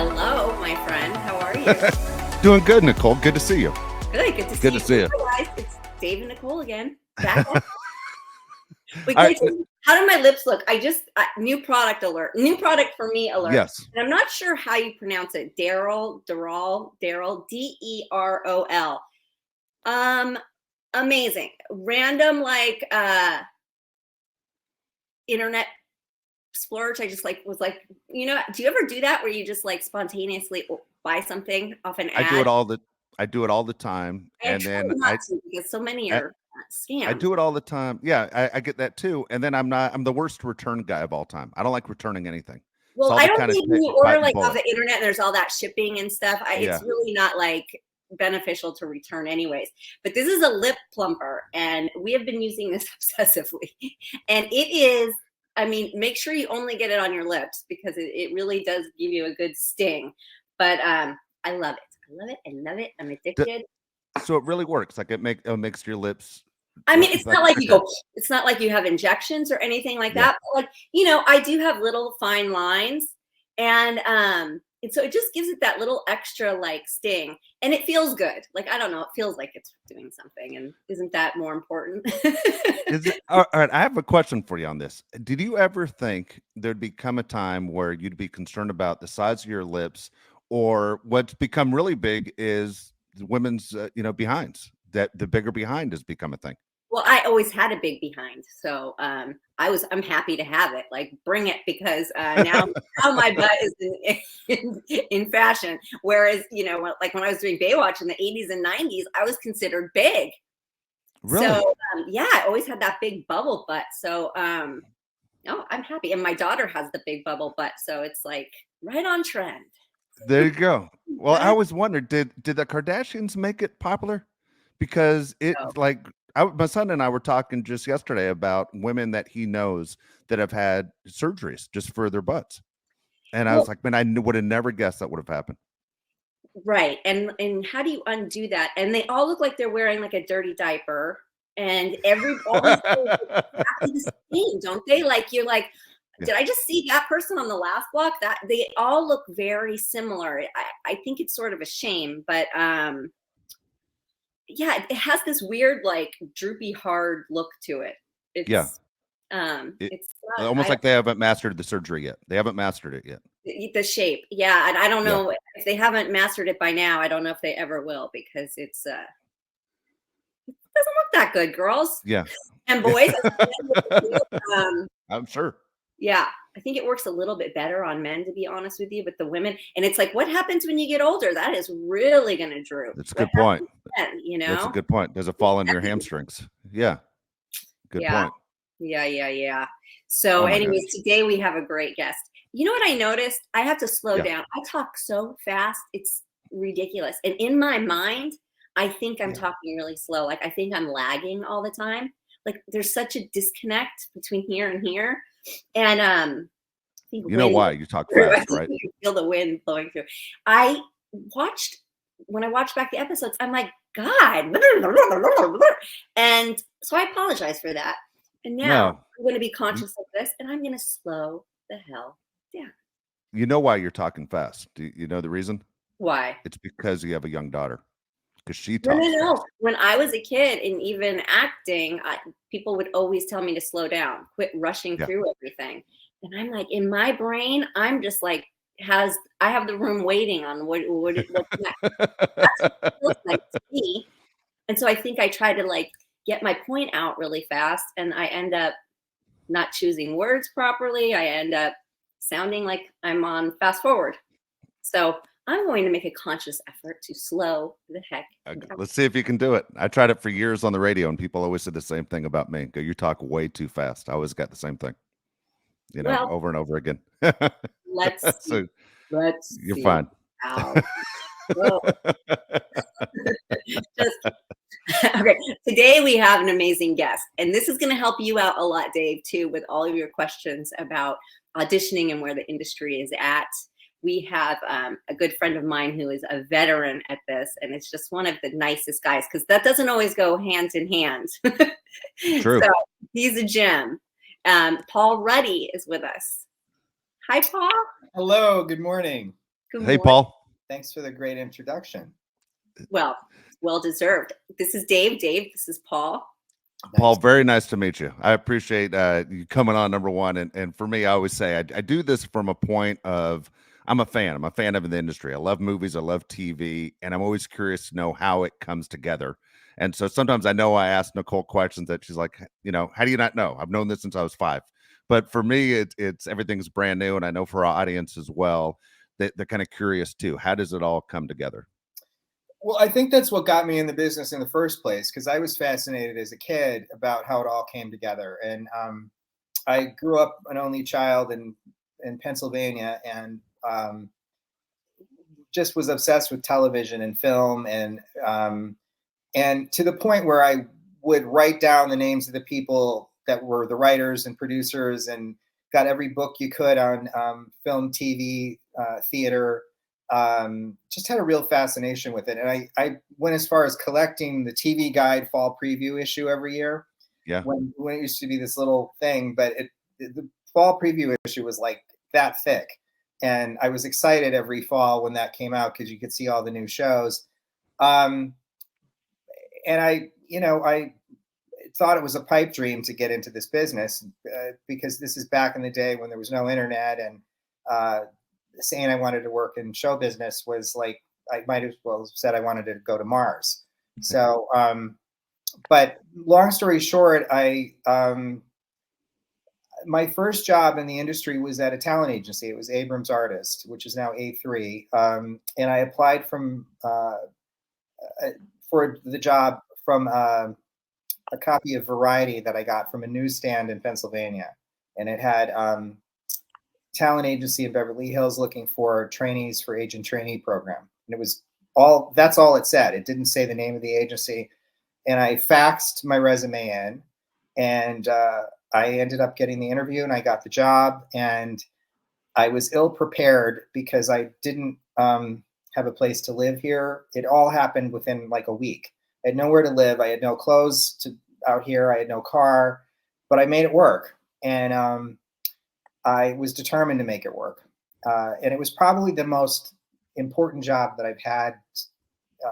Hello, my friend. How are you? Doing good, Nicole. Good to see you. Good to see Good you. to see you. Hi, guys. It's Dave and Nicole again. Back. Wait, I, how do my lips look? New product alert. New product for me alert. yes. And I'm not sure how you pronounce it. Derol, Derol. Amazing. Random internet splurge. I just was like, do you ever do that where you just spontaneously buy something off an ad? I do it all the time. And then because so many I are scams. I do it all the time. Yeah, I get that too. And then I'm the worst return guy of all time. I don't like returning anything. Well, So I don't think when you order off bullet. the internet and there's all that shipping and stuff, it's really not beneficial to return anyways. But this is a lip plumper and we have been using this obsessively. And it is, make sure you only get it on your lips because it really does give you a good sting. But I love it. I love it. I'm addicted. So it really works. Like it makes your lips. It's not like it's not like you have injections or anything like that. But I do have little fine lines and so it just gives it that little extra sting and it feels good. I don't know, it feels like it's doing something, and isn't that more important? All right, I have a question for you on this. Did you ever think there'd become a time where you'd be concerned about the size of your lips, or what's become really big is women's behinds, that the bigger behind has become a thing? Well, I always had a big behind, so I'm happy to have it. Bring it, because now my butt is in fashion. Whereas when I was doing Baywatch in the 80s and 90s, I was considered big. Really? So I always had that big bubble butt. So no, I'm happy, and my daughter has the big bubble butt, so it's right on trend. There you go. Well, I always wondered, did the Kardashians make it popular? Because my son and I were talking just yesterday about women that he knows that have had surgeries just for their butts. And I was like, man, I would have never guessed that would have happened. Right. And how do you undo that? And they all look like they're wearing a dirty diaper, and all these exactly the same, don't they? You're like, did I just see that person on the last block? That they all look very similar. I think it's sort of a shame, but it has this weird droopy hard look to it. It's it's not, almost like they haven't mastered the surgery yet. They haven't mastered it yet. The shape. Yeah. And I don't know if they haven't mastered it by now. I don't know if they ever will, because it doesn't look that good, girls. Yeah. And boys. I'm sure. Yeah. I think it works a little bit better on men, to be honest with you, but the women, and it's what happens when you get older? That is really going to droop. That's a good point. Then, That's a good point. Does it fall into your hamstrings? Yeah. Good point. Yeah. So anyways, today we have a great guest. You know what I noticed? I have to slow down. I talk so fast. It's ridiculous. And in my mind, I think I'm talking really slow. I think I'm lagging all the time. There's such a disconnect between here and here. And I think you know why you talk fast, right? You feel the wind blowing through. When I watched back the episodes, I'm like, God. And so I apologize for that. And now I'm going to be conscious of this, and I'm going to slow the hell down. You know why you're talking fast? Do you know the reason? Why? It's because you have a young daughter. Because she talks No. fast. When I was a kid, and even acting, people would always tell me to slow down, quit rushing through everything. And I'm like, in my brain, I'm just I have the room waiting on what's next. That's what it feels like to me. And so I think I try to get my point out really fast, and I end up not choosing words properly. I end up sounding like I'm on fast forward. So I'm going to make a conscious effort to slow the heck down. Let's see if you can do it. I tried it for years on the radio, and people always said the same thing about me. You talk way too fast. I always got the same thing, over and over again. Let's so let's you're see fine. Okay, today we have an amazing guest, and this is going to help you out a lot, Dave, too, with all of your questions about auditioning and where the industry is at. We have a good friend of mine who is a veteran at this, and it's just one of the nicest guys, because that doesn't always go hand in hand. True. So he's a gem. Paul Ruddy is with us. Hi, Paul. Hello, good morning. Good Hey, morning. Paul. Thanks for the great introduction. Well deserved. This is Dave. Dave, this is Paul. Paul, very nice to meet you. I appreciate you coming on, number one. And for me, I always say I do this from a point of I'm a fan. I'm a fan of the industry. I love movies. I love TV. And I'm always curious to know how it comes together. And so sometimes I know I ask Nicole questions that she's like, how do you not know? I've known this since I was 5. But for me, it's everything's brand new. And I know for our audience as well, that they're kind of curious too. How does it all come together? Well, I think that's what got me in the business in the first place, because I was fascinated as a kid about how it all came together. And I grew up an only child in Pennsylvania, and just was obsessed with television and film, and to the point where I would write down the names of the people that were the writers and producers, and got every book you could on film, TV, theater. Just had a real fascination with it. And I went as far as collecting the TV Guide fall preview issue every year. Yeah. When it used to be this little thing, but the fall preview issue was like that thick. And I was excited every fall when that came out, because you could see all the new shows. And I thought it was a pipe dream to get into this business, because this is back in the day when there was no internet, and saying I wanted to work in show business was like, I might as well have said I wanted to go to Mars. So, but long story short, my first job in the industry was at a talent agency. It was Abrams Artist, which is now A3. And I applied for the job from a copy of Variety that I got from a newsstand in Pennsylvania. And it had talent agency in Beverly Hills looking for trainees for agent trainee program. And it was that's all it said. It didn't say the name of the agency. And I faxed my resume in, and I ended up getting the interview, and I got the job. And I was ill prepared because I didn't have a place to live here. It all happened within like a week. I had nowhere to live. I had no clothes out here. I had no car, but I made it work. And I was determined to make it work. And it was probably the most important job that I've had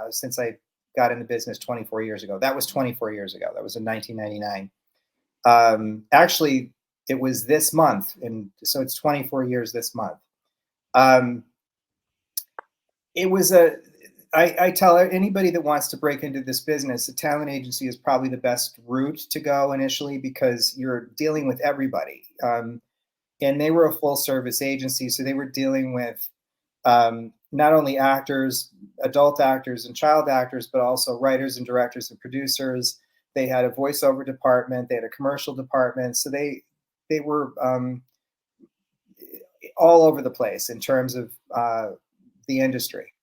since I got in the business 24 years ago. That was 24 years ago. That was in 1999. Actually, it was this month. And so it's 24 years this month. It was I tell anybody that wants to break into this business, a talent agency is probably the best route to go initially, because you're dealing with everybody. And they were a full service agency. So they were dealing with not only actors, adult actors and child actors, but also writers and directors and producers. They had a voiceover department. They had a commercial department. So they were all over the place in terms of the industry.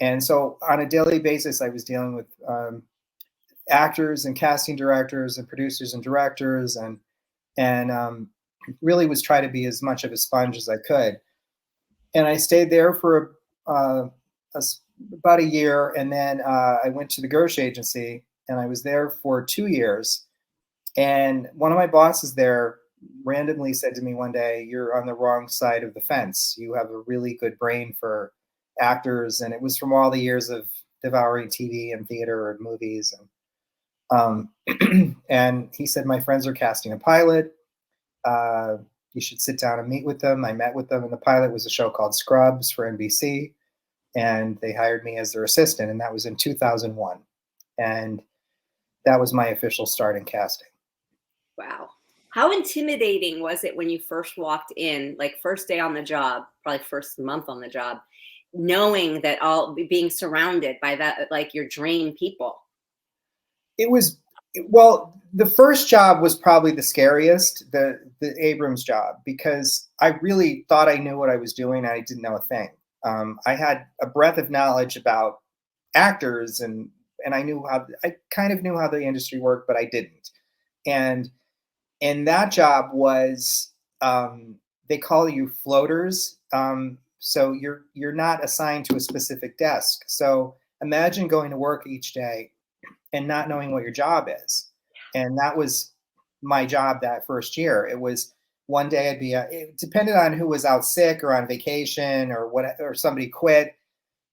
And so on a daily basis, I was dealing with actors and casting directors and producers and directors, and really was trying to be as much of a sponge as I could. And I stayed there for about a year. And then I went to the Gersh agency, and I was there for 2 years. And one of my bosses there randomly said to me one day, "You're on the wrong side of the fence. You have a really good brain for actors." And it was from all the years of devouring TV and theater and movies. And and he said, "My friends are casting a pilot. You should sit down and meet with them." I met with them, and the pilot was a show called Scrubs for NBC. And they hired me as their assistant. And that was in 2001. And that was my official start in casting. Wow. How intimidating was it when you first walked in, like first day on the job, probably first month on the job, knowing that being surrounded by that, like your dream people? It was, well, the first job was probably the scariest, the Abrams job, because I really thought I knew what I was doing, and I didn't know a thing. I had a breadth of knowledge about actors, and I kind of knew how the industry worked, but I didn't. And that job was, they call you floaters. So you're not assigned to a specific desk. So imagine going to work each day and not knowing what your job is. And that was my job that first year. It was one day I'd be, it depended on who was out sick or on vacation or what, or somebody quit.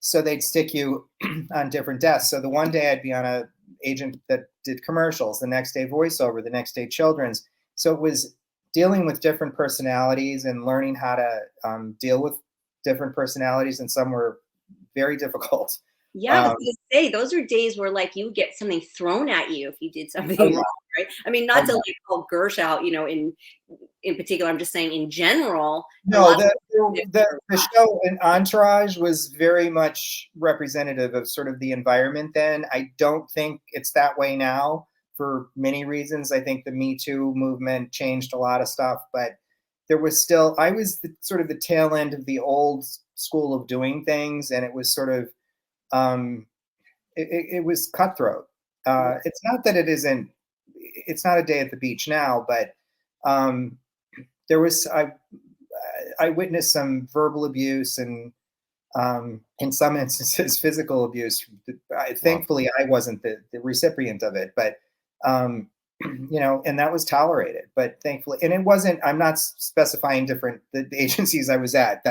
So they'd stick you on different desks. So the one day I'd be on a agent that did commercials, the next day voiceover, the next day children's. So it was dealing with different personalities and learning how to deal with different personalities, and some were very difficult. Yeah, I was gonna say, those are days where like you get something thrown at you if you did something wrong, right? I mean, not to like call Gersh out, you know, in particular. I'm just saying in general. No, the show in Entourage was very much representative of sort of the environment then. I don't think it's that way now for many reasons. I think the Me Too movement changed a lot of stuff, but there was still, I was sort of the tail end of the old school of doing things, and it was sort of, it was cutthroat. It's not that it isn't, it's not a day at the beach now, but there was, I witnessed some verbal abuse and in some instances physical abuse. Thankfully, I wasn't the recipient of it, but you know, and that was tolerated. But thankfully, and it wasn't. I'm not specifying the agencies I was at.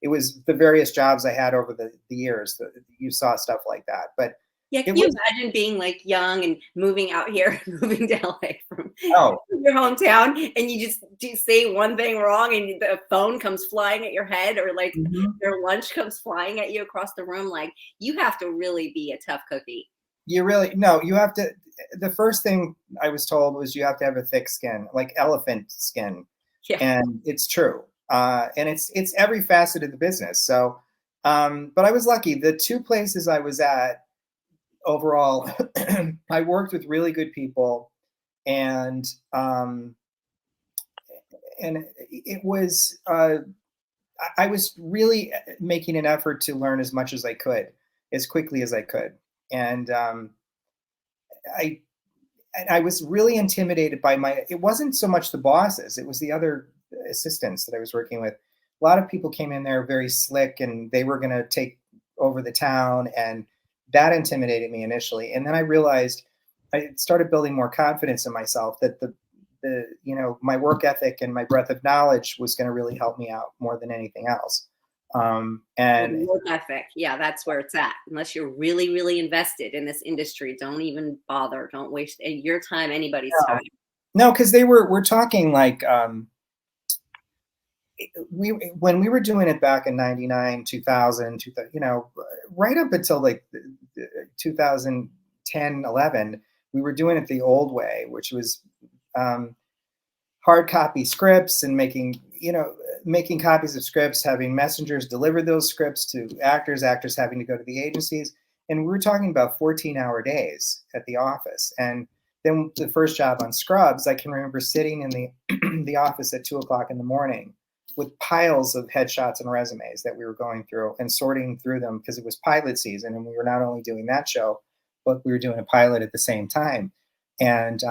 It was the various jobs I had over the years. You saw stuff like that, but. Yeah, can you imagine being like young and moving out here, moving to LA from your hometown, and you just say one thing wrong and the phone comes flying at your head, or like your lunch comes flying at you across the room? Like, you have to really be a tough cookie. You have to. The first thing I was told was you have to have a thick skin, like elephant skin. Yeah. And it's true. And it's every facet of the business. So, but I was lucky. The two places I was at, overall, I worked with really good people, and it was I was really making an effort to learn as much as I could, as quickly as I could, and I was really intimidated by it wasn't so much the bosses, it was the other assistants that I was working with. A lot of people came in there very slick, and they were going to take over the town, and that intimidated me initially. And then I realized, I started building more confidence in myself, that the you know, my work ethic and my breadth of knowledge was going to really help me out more than anything else. And work ethic, yeah, that's where it's at. Unless you're really, really invested in this industry, don't even bother. Don't waste your time, anybody's time. No, because we're talking like when we were doing it back in 99, 2000, you know, right up until like 2010, 11, we were doing it the old way, which was hard copy scripts and making copies of scripts, having messengers deliver those scripts to actors having to go to the agencies. And we were talking about 14-hour days at the office. And then the first job on Scrubs, I can remember sitting in the office at 2:00 in the morning with piles of headshots and resumes that we were going through and sorting through them, because it was pilot season, and we were not only doing that show, but we were doing a pilot at the same time. And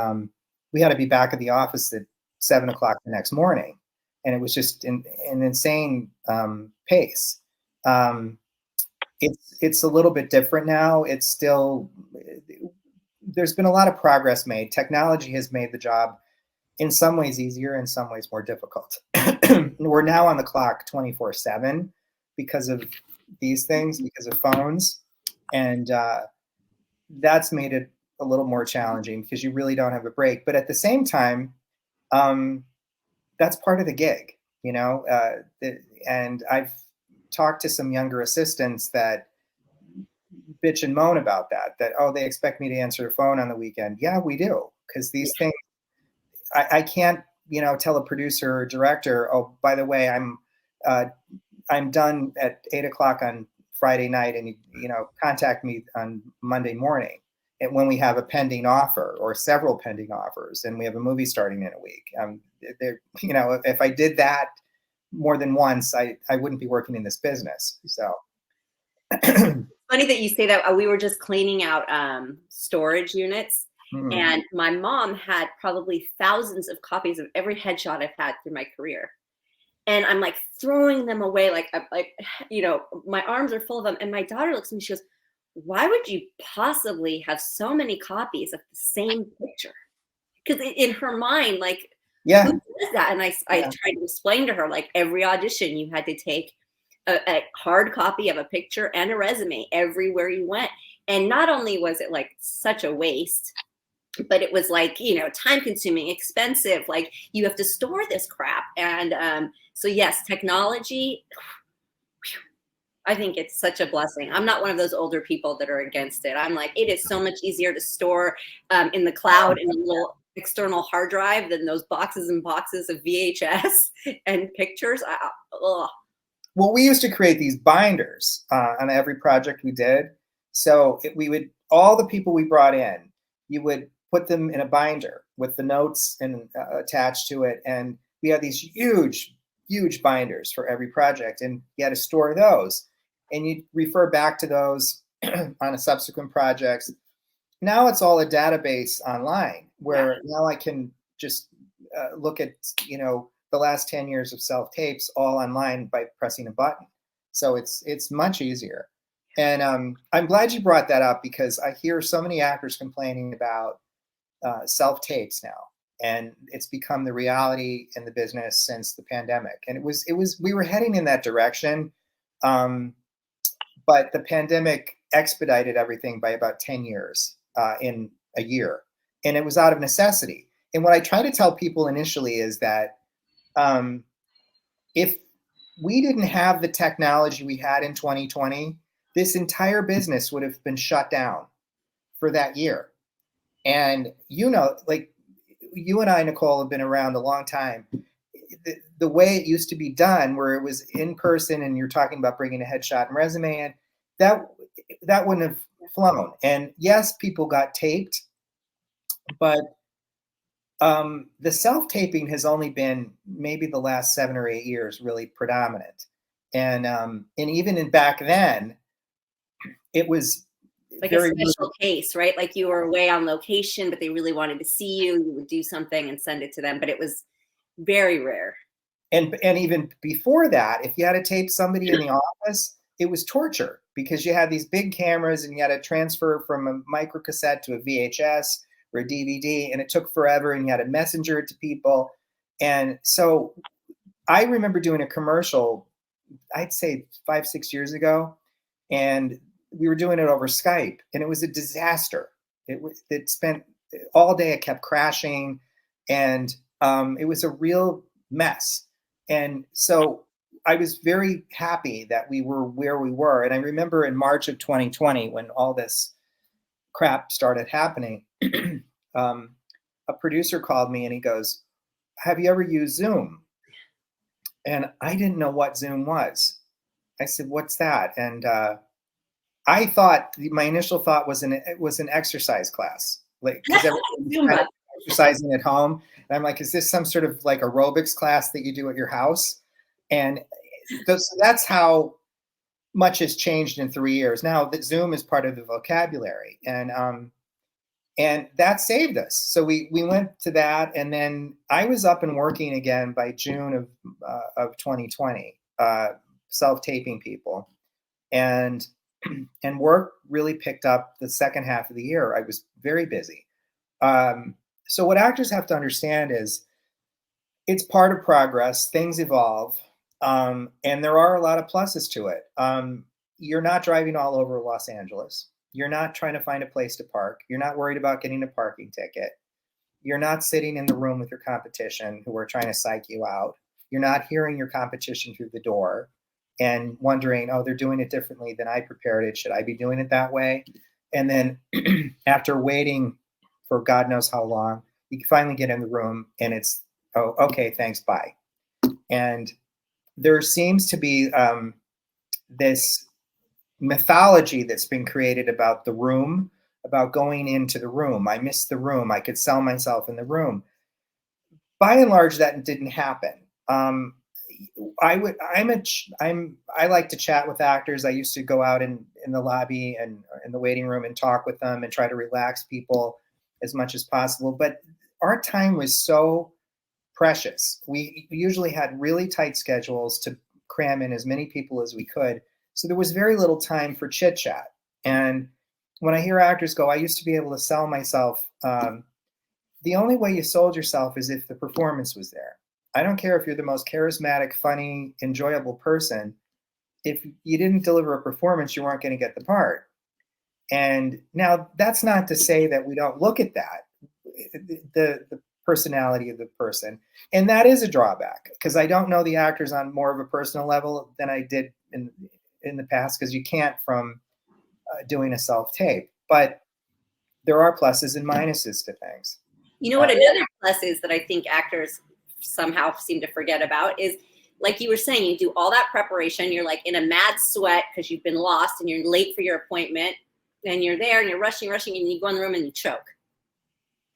we had to be back at the office at 7:00 the next morning. And it was just an insane pace. It's a little bit different now. It's still, there's been a lot of progress made. Technology has made the job in some ways easier, in some ways more difficult. We're now on the clock 24/7 because of these things, because of phones. And that's made it a little more challenging, because you really don't have a break. But at the same time, that's part of the gig, you know? And I've talked to some younger assistants that bitch and moan about that, oh, they expect me to answer the phone on the weekend. Yeah, we do. Because these things, I can't, you know, tell a producer or director, oh, by the way, I'm done at 8:00 on Friday night, and you know, contact me on Monday morning. And when we have a pending offer or several pending offers, and we have a movie starting in a week, you know, if I did that more than once, I wouldn't be working in this business. So funny that you say that. We were just cleaning out storage units. And my mom had probably thousands of copies of every headshot I've had through my career. And I'm like throwing them away. Like, you know, my arms are full of them. And my daughter looks at me, she goes, why would you possibly have so many copies of the same picture? Because in her mind, like, Yeah. Who does that? And I tried to explain to her, like, every audition you had to take a hard copy of a picture and a resume everywhere you went. And not only was it like such a waste, but it was like, time consuming, expensive, like you have to store this crap. And so yes, technology, I think it's such a blessing. I'm not one of those older people that are against it. I'm like, it is so much easier to store in the cloud in a little external hard drive than those boxes and boxes of VHS and pictures. Well, we used to create these binders on every project we did. So we would, all the people we brought in, you would put them in a binder with the notes and attached to it. And we had these huge, huge binders for every project, and you had to store those. And you refer back to those on a subsequent projects. Now it's all a database online where now I can just look at, the last 10 years of self-tapes all online by pressing a button. So it's much easier. And I'm glad you brought that up, because I hear so many actors complaining about self-tapes now. And it's become the reality in the business since the pandemic. And we were heading in that direction. But the pandemic expedited everything by about 10 years in a year. And it was out of necessity. And what I try to tell people initially is that if we didn't have the technology we had in 2020, this entire business would have been shut down for that year. And, like you and I, Nicole, have been around a long time. The way it used to be done, where it was in person and you're talking about bringing a headshot and resume in, that wouldn't have flown. And yes, people got taped, but the self-taping has only been maybe the last 7 or 8 years really predominant. And even back then, it was like a special case, right? Like you were away on location, but they really wanted to see you. You would do something and send it to them, but it was very rare. And even before that, if you had to tape somebody in the office, it was torture, because you had these big cameras and you had to transfer from a microcassette to a VHS or a DVD, and it took forever, and you had to messenger it to people. And so I remember doing a commercial, I'd say 5-6 years ago, and we were doing it over Skype, and it was a disaster. It spent all day, it kept crashing, and it was a real mess. And so I was very happy that we were where we were. And I remember in March of 2020, when all this crap started happening, a producer called me and he goes, "Have you ever used Zoom?" And I didn't know what Zoom was. I said, "What's that?" And I thought, my initial thought was an exercise class, like, because everyone's kind of exercising at home. And I'm like, is this some sort of like aerobics class that you do at your house? And so that's how much has changed in 3 years. Now that Zoom is part of the vocabulary, and that saved us. So we went to that, and then I was up and working again by June of 2020, self-taping people, and work really picked up the second half of the year. I was very busy. So what actors have to understand is it's part of progress. Things evolve. And there are a lot of pluses to it. You're not driving all over Los Angeles. You're not trying to find a place to park. You're not worried about getting a parking ticket. You're not sitting in the room with your competition who are trying to psych you out. You're not hearing your competition through the door and wondering, oh, they're doing it differently than I prepared it. Should I be doing it that way? And then after waiting for God knows how long, you can finally get in the room and it's, oh, okay, thanks, bye. And there seems to be this mythology that's been created about the room, about going into the room. I missed the room. I could sell myself in the room. By and large, that didn't happen. I like to chat with actors. I used to go out in the lobby and in the waiting room and talk with them and try to relax people as much as possible. But our time was so precious. We usually had really tight schedules to cram in as many people as we could. So there was very little time for chit chat. And when I hear actors go, I used to be able to sell myself the only way you sold yourself is if the performance was there. I don't care if you're the most charismatic, funny, enjoyable person. If you didn't deliver a performance, you weren't going to get the part. And now that's not to say that we don't look at that, the personality of the person. And that is a drawback, because I don't know the actors on more of a personal level than I did in the past, because you can't from doing a self-tape. But there are pluses and minuses to things. You know what another plus is that I think actors somehow seem to forget about is, like you were saying, you do all that preparation. You're like in a mad sweat because you've been lost and you're late for your appointment, and you're there and you're rushing, and you go in the room and you choke.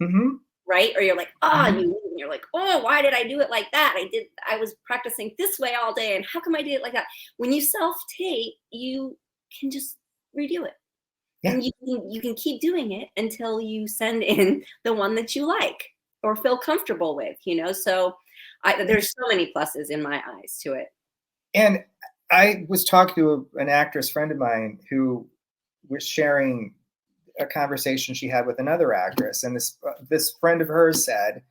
Mm-hmm. Right? Or you're like, oh, and you're like, oh, why did I do it like that? I was practicing this way all day, and how come I did it like that? When you self-tape, you can just redo it. Yeah. And you can keep doing it until you send in the one that you like or feel comfortable with, So there's so many pluses in my eyes to it. And I was talking to an actress friend of mine who was sharing a conversation she had with another actress, and this friend of hers said,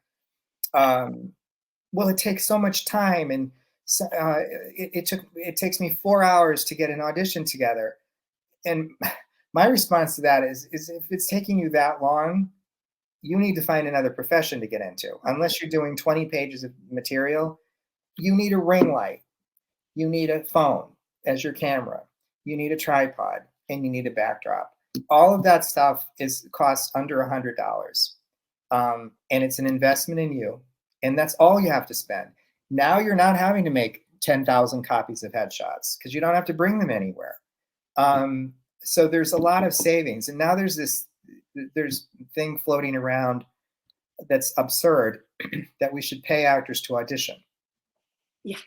well, it takes so much time, and it takes me 4 hours to get an audition together. And my response to that is if it's taking you that long, you need to find another profession to get into. Unless you're doing 20 pages of material, you need a ring light, you need a phone as your camera, you need a tripod, and you need a backdrop. All of that stuff costs under $100. And it's an investment in you. And that's all you have to spend. Now you're not having to make 10,000 copies of headshots because you don't have to bring them anywhere. So there's a lot of savings. And now there's thing floating around that's absurd that we should pay actors to audition. Yeah.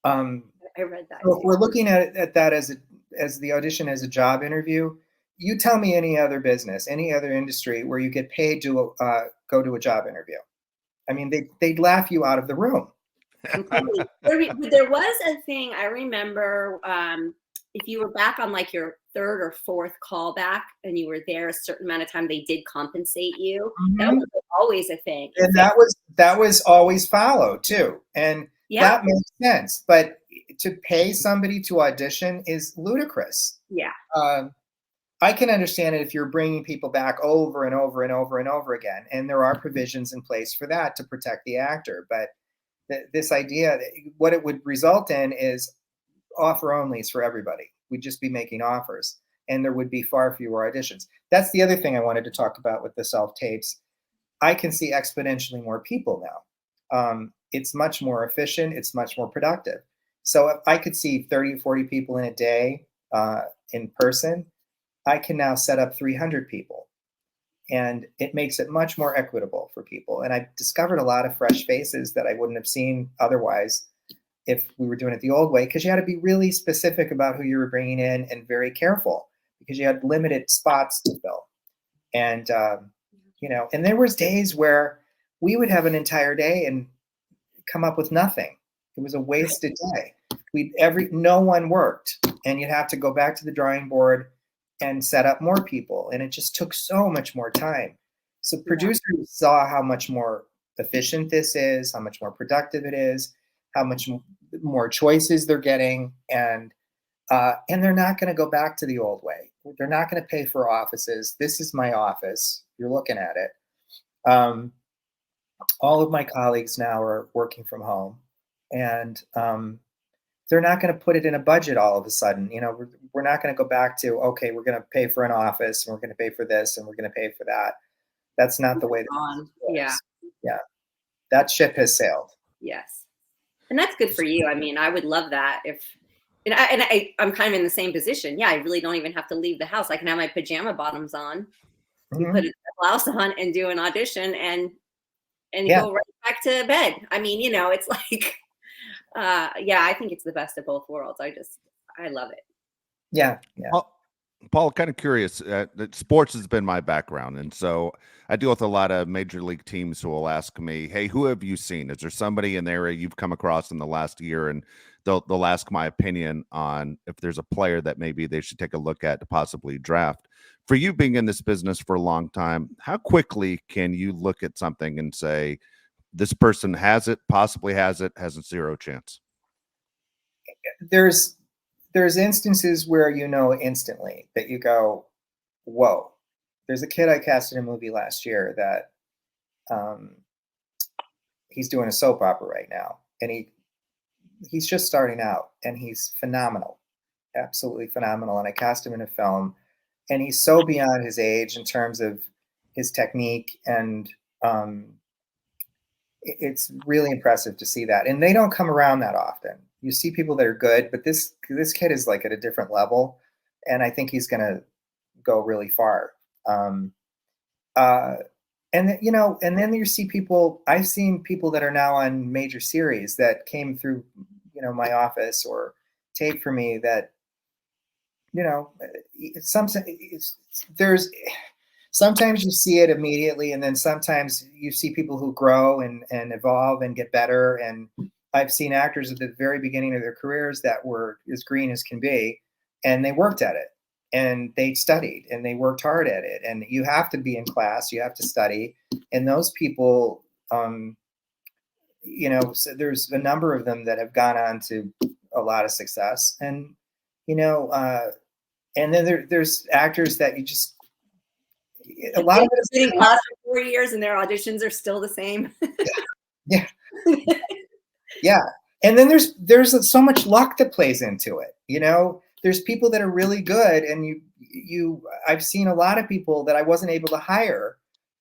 I read that. So if we're looking at that as the audition as a job interview, you tell me any other business, any other industry where you get paid to go to a job interview. I mean, they'd laugh you out of the room. There was a thing I remember, if you were back on like your third or fourth callback and you were there a certain amount of time, they did compensate you. Mm-hmm. That was always a thing. And that was always followed too. And that makes sense. But to pay somebody to audition is ludicrous. Yeah. I can understand it if you're bringing people back over and over and over and over again. And there are provisions in place for that to protect the actor. But this idea, what it would result in is offer onlys for everybody. We'd just be making offers, and there would be far fewer auditions. That's the other thing I wanted to talk about with the self-tapes. I can see exponentially more people now. It's much more efficient. It's much more productive. So if I could see 30, 40 people in a day in person, I can now set up 300 people. And it makes it much more equitable for people. And I discovered a lot of fresh faces that I wouldn't have seen otherwise if we were doing it the old way, because you had to be really specific about who you were bringing in and very careful because you had limited spots to fill. And, and there was days where we would have an entire day and come up with nothing. It was a wasted day. No one worked, and you'd have to go back to the drawing board and set up more people. And it just took so much more time. So producers saw how much more efficient this is, how much more productive it is, how much more choices they're getting. And they're not going to go back to the old way. They're not going to pay for offices. This is my office. You're looking at it. All of my colleagues now are working from home, and they're not going to put it in a budget all of a sudden. We're not going to go back to, okay, we're going to pay for an office, and we're going to pay for this, and we're going to pay for that. That's not the way that works. Yeah. That ship has sailed. Yes. And that's good for you. I mean, I would love that I'm kind of in the same position. Yeah, I really don't even have to leave the house. I can have my pajama bottoms on, you put a blouse on and do an audition and go right back to bed. I mean, it's like, I think it's the best of both worlds. I love it. Yeah. Paul, kind of curious. Sports has been my background, and so I deal with a lot of major league teams who will ask me, "Hey, who have you seen? Is there somebody in the area you've come across in the last year and they'll ask my opinion on if there's a player that maybe they should take a look at to possibly draft. For you being in this business for a long time, how quickly can you look at something and say, this person has it, possibly has it, has a zero chance? There's instances where you know instantly that you go, whoa. There's a kid I cast in a movie last year that he's doing a soap opera right now, and he's just starting out, and he's phenomenal, absolutely phenomenal. And I cast him in a film, and he's so beyond his age in terms of his technique, and it's really impressive to see that. And they don't come around that often. You see people that are good, but this kid is like at a different level, and I think he's going to go really far. And you know, and then you see people. I've seen people that are now on major series that came through, you know, my office or tape for me. That, you know, sometimes you see it immediately, and then sometimes you see people who grow and evolve and get better. And I've seen actors at the very beginning of their careers that were as green as can be, and they worked at it, and they studied, and they worked hard at it. And you have to be in class, you have to study. And those people, you know, so there's a number of them that have gone on to a lot of success. And, you know, and then there's actors that you just, a lot of it is in class for 4 years and their auditions are still the same. Yeah. Yeah. And then there's so much luck that plays into it. You know, there's people that are really good, and I've seen a lot of people that I wasn't able to hire,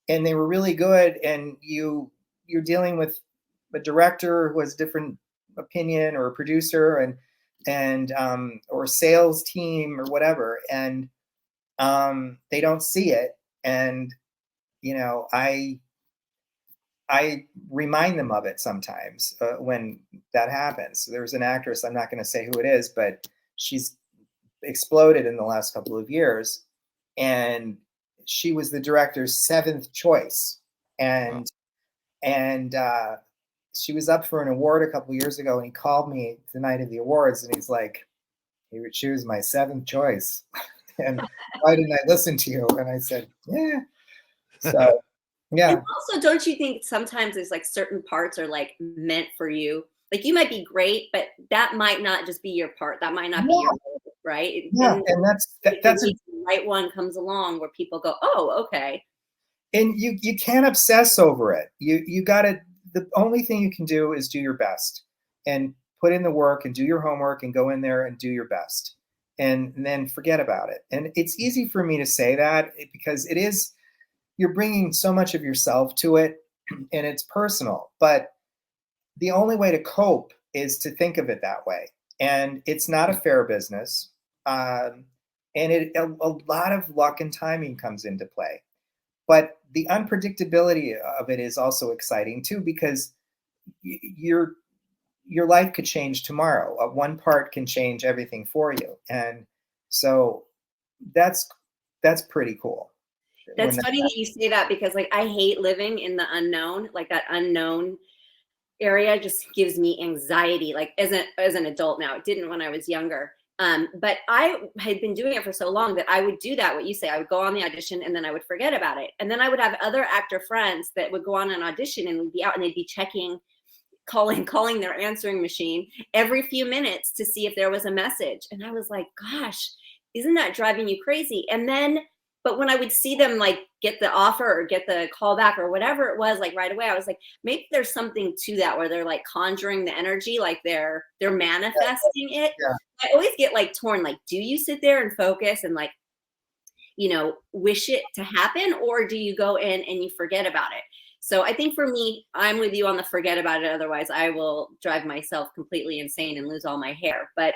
and they were really good. And you're dealing with a director who has a different opinion, or a producer, and or a sales team or whatever. And they don't see it. And, you know, I remind them of it sometimes when that happens. There's an actress, I'm not going to say who it is, but she's exploded in the last couple of years, and she was the director's 7th choice. And she was up for an award a couple of years ago, and he called me the night of the awards, and he's like, she was my 7th choice. And why didn't I listen to you? And I said, yeah. So, yeah. And also, don't you think sometimes there's like certain parts are like meant for you? Like you might be great, but that might not just be your part. That might not be your role, right? Yeah, and that's the right one comes along where people go, oh, okay. And you can't obsess over it. You gotta, the only thing you can do is do your best and put in the work and do your homework and go in there and do your best, and then forget about it. And it's easy for me to say that because it is, you're bringing so much of yourself to it, and it's personal. But the only way to cope is to think of it that way. And it's not a fair business. And a lot of luck and timing comes into play. But the unpredictability of it is also exciting too, because your life could change tomorrow. One part can change everything for you. And so that's pretty cool. That's funny that you say that, because like I hate living in the unknown. Like that unknown area just gives me anxiety, like as an adult now. It didn't when I was younger. But I had been doing it for so long that I would do that, what you say. I would go on the audition and then I would forget about it. And then I would have other actor friends that would go on an audition and would be out, and they'd be calling their answering machine every few minutes to see if there was a message. And I was like, gosh, isn't that driving you crazy? And then, but when I would see them like get the offer or get the call back or whatever it was, like right away, I was like, maybe there's something to that where they're like conjuring the energy, like they're manifesting it. Yeah. I always get like torn, like, do you sit there and focus and like, you know, wish it to happen, or do you go in and you forget about it? So I think for me, I'm with you on the forget about it. Otherwise I will drive myself completely insane and lose all my hair. But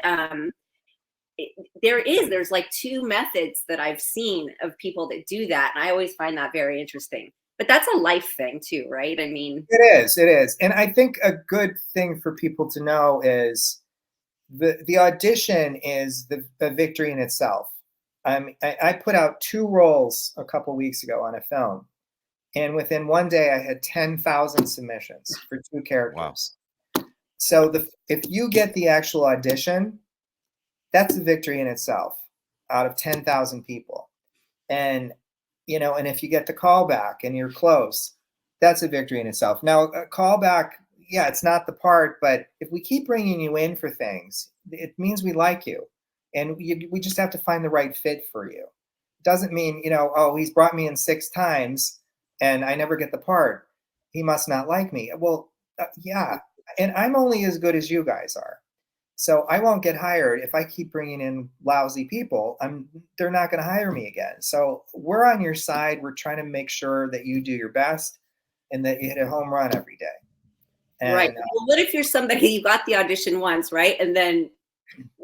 there's like 2 methods that I've seen of people that do that. And I always find that very interesting. But that's a life thing too, right? I mean, it is. And I think a good thing for people to know is the audition is the victory in itself. I put out 2 roles a couple weeks ago on a film, and within one day I had 10,000 submissions for 2 characters. Wow. So if you get the actual audition, that's a victory in itself out of 10,000 people. And, and if you get the call back and you're close, that's a victory in itself. Now, a callback, yeah, it's not the part, but if we keep bringing you in for things, it means we like you. And we just have to find the right fit for you. It doesn't mean, oh, he's brought me in 6 times and I never get the part. He must not like me. Well, yeah. And I'm only as good as you guys are. So I won't get hired if I keep bringing in lousy people. They're not going to hire me again. So we're on your side. We're trying to make sure that you do your best and that you hit a home run every day. And, right. Well, what if you're somebody, you got the audition once, right? And then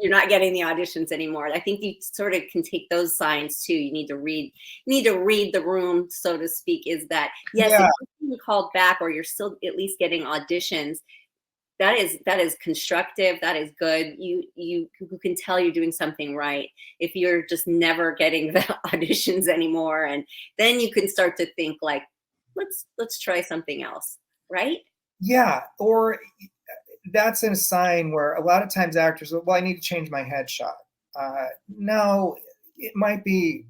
you're not getting the auditions anymore. I think you sort of can take those signs too. You need to read the room, so to speak, is that, yes, if you're being called back or you're still at least getting auditions, that is constructive. That is good. You can tell you're doing something right. If you're just never getting the auditions anymore, and then you can start to think like, let's try something else, right? Yeah, or that's a sign where a lot of times actors, well, I need to change my headshot. No, it might be.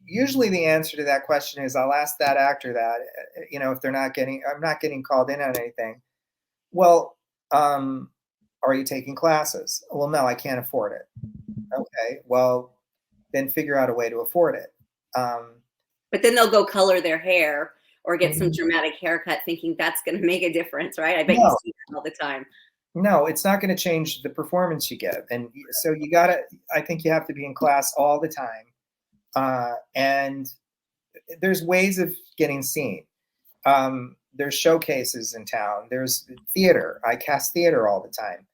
Usually the answer to that question is I'll ask that actor that, if I'm not getting called in on anything. Well, are you taking classes? Well, no, I can't afford it. Okay, well, then figure out a way to afford it. But then they'll go color their hair or get some dramatic haircut thinking that's going to make a difference, right? I bet you see that all the time. No, it's not going to change the performance you give. And so I think you have to be in class all the time. And there's ways of getting seen. There's showcases in town. There's theater. I cast theater all the time.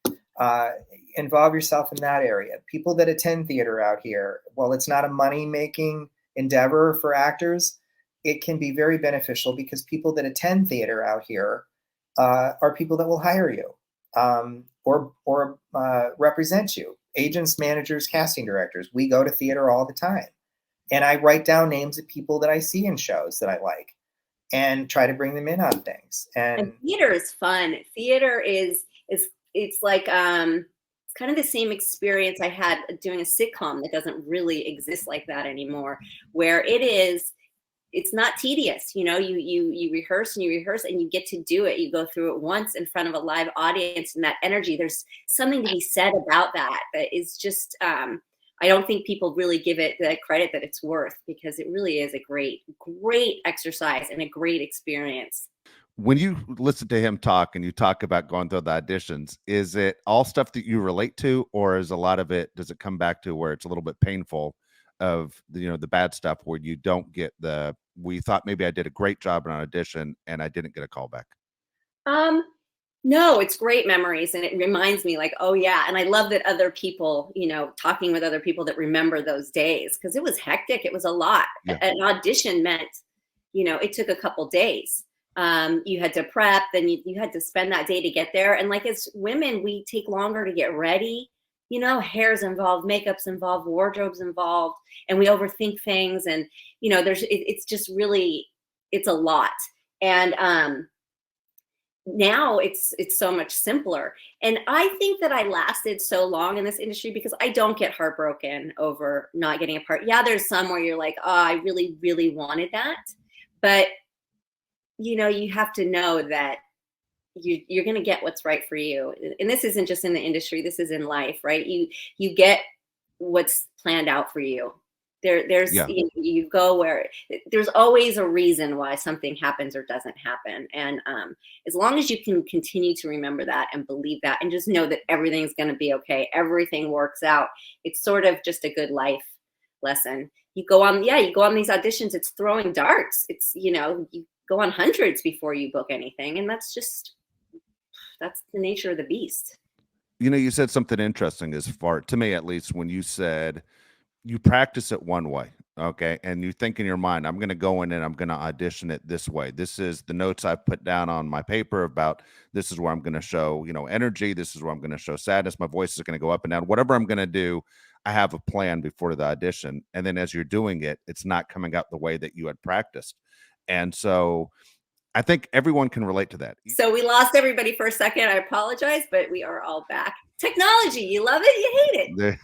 Involve yourself in that area. People that attend theater out here, well, it's not a money-making endeavor for actors. It can be very beneficial because people that attend theater out here are people that will hire you or represent you. Agents, managers, casting directors. We go to theater all the time. And I write down names of people that I see in shows that I like and try to bring them in on things. And theater is fun. Theater is it's like it's kind of the same experience I had doing a sitcom that doesn't really exist like that anymore, where it's not tedious. You rehearse and you rehearse and you get to do it. You go through it once in front of a live audience, and that energy, there's something to be said about that is just I don't think people really give it the credit that it's worth, because it really is a great exercise and a great experience. When you listen to him talk and you talk about going through the auditions, is it all stuff that you relate to, or is a lot of it, does it come back to where it's a little bit painful of the bad stuff where you don't get we thought maybe I did a great job in an audition and I didn't get a call back? No, it's great memories. And it reminds me like, oh yeah. And I love that other people, talking with other people that remember those days, because it was hectic. It was a lot. Yeah. An audition meant, it took a couple days. You had to prep, then you had to spend that day to get there. And like, as women, we take longer to get ready. Hair's involved, makeup's involved, wardrobe's involved, and we overthink things. And, it's just really, it's a lot. And, now it's so much simpler. And I think that I lasted so long in this industry because I don't get heartbroken over not getting a part. Yeah, there's some where you're like, oh, I really, really wanted that. But, you have to know that you're going to get what's right for you. And this isn't just in the industry. This is in life, right? You get what's planned out for you. There's you go where there's always a reason why something happens or doesn't happen. And as long as you can continue to remember that and believe that and just know that everything's going to be okay, everything works out, it's sort of just a good life lesson. You go on these auditions, it's throwing darts. It's, you go on hundreds before you book anything. And that's the nature of the beast. You said something interesting as far, to me at least, when you said you practice it one way, okay, and you think in your mind, I'm going to go in and I'm going to audition it this way. This is the notes I've put down on my paper about this is where I'm going to show, energy. This is where I'm going to show sadness. My voice is going to go up and down. Whatever I'm going to do, I have a plan before the audition. And then as you're doing it, it's not coming out the way that you had practiced. And so I think everyone can relate to that. So we lost everybody for a second. I apologize, but we are all back. Technology, you love it, you hate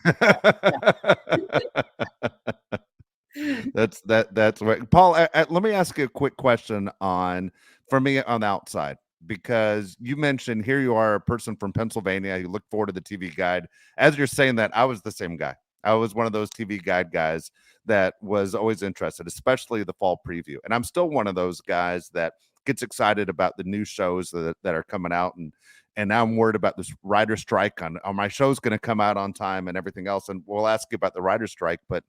it. That's right. Paul, let me ask you a quick question for me on the outside, because you mentioned here you are, a person from Pennsylvania. You look forward to the TV guide. As you're saying that, I was the same guy. I was one of those TV guide guys that was always interested, especially the fall preview. And I'm still one of those guys that gets excited about the new shows that are coming out. And now I'm worried about this writer strike on my show's going to come out on time and everything else. And we'll ask you about the writer strike. But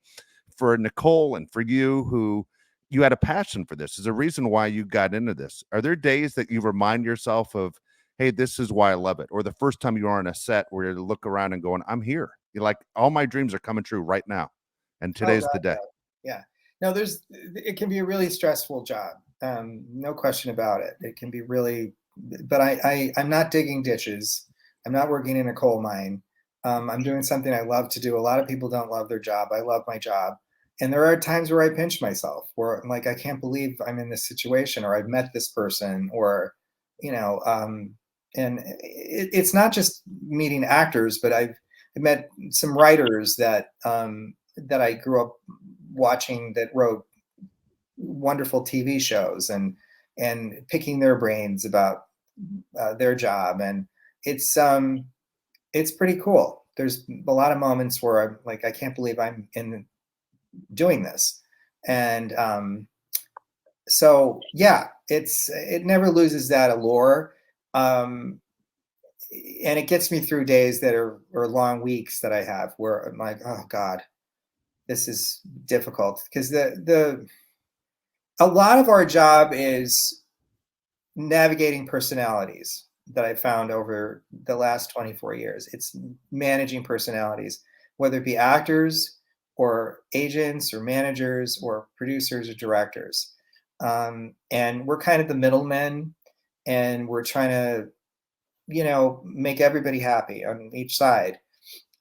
for Nicole and for you, who you had a passion for this, is a reason why you got into this. Are there days that you remind yourself of, hey, this is why I love it? Or the first time you are on a set where you look around and going, I'm here. You're like, all my dreams are coming true right now. And today's the day. Yeah. No, it can be a really stressful job. No question about it. It can be really, but I'm not digging ditches. I'm not working in a coal mine. I'm doing something I love to do. A lot of people don't love their job. I love my job. And there are times where I pinch myself, where I'm like, I can't believe I'm in this situation, or I've met this person, or, and it's not just meeting actors, but I've met some writers that I grew up watching, that wrote wonderful TV shows, and picking their brains about their job. And it's pretty cool. There's a lot of moments where I'm like, I can't believe I'm doing this. And so yeah, it never loses that allure. And it gets me through days that are long weeks that I have, where I'm like, oh God, this is difficult, because a lot of our job is navigating personalities that I found over the last 24 years. It's managing personalities, whether it be actors or agents or managers or producers or directors. And we're kind of the middlemen, and we're trying to, make everybody happy on each side.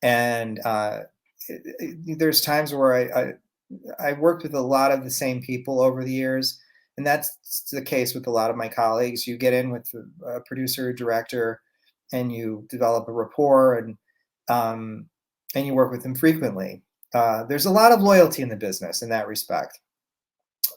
And there's times where I worked with a lot of the same people over the years, and that's the case with a lot of my colleagues. You get in with a producer or director, and you develop a rapport, and you work with them frequently. There's a lot of loyalty in the business in that respect.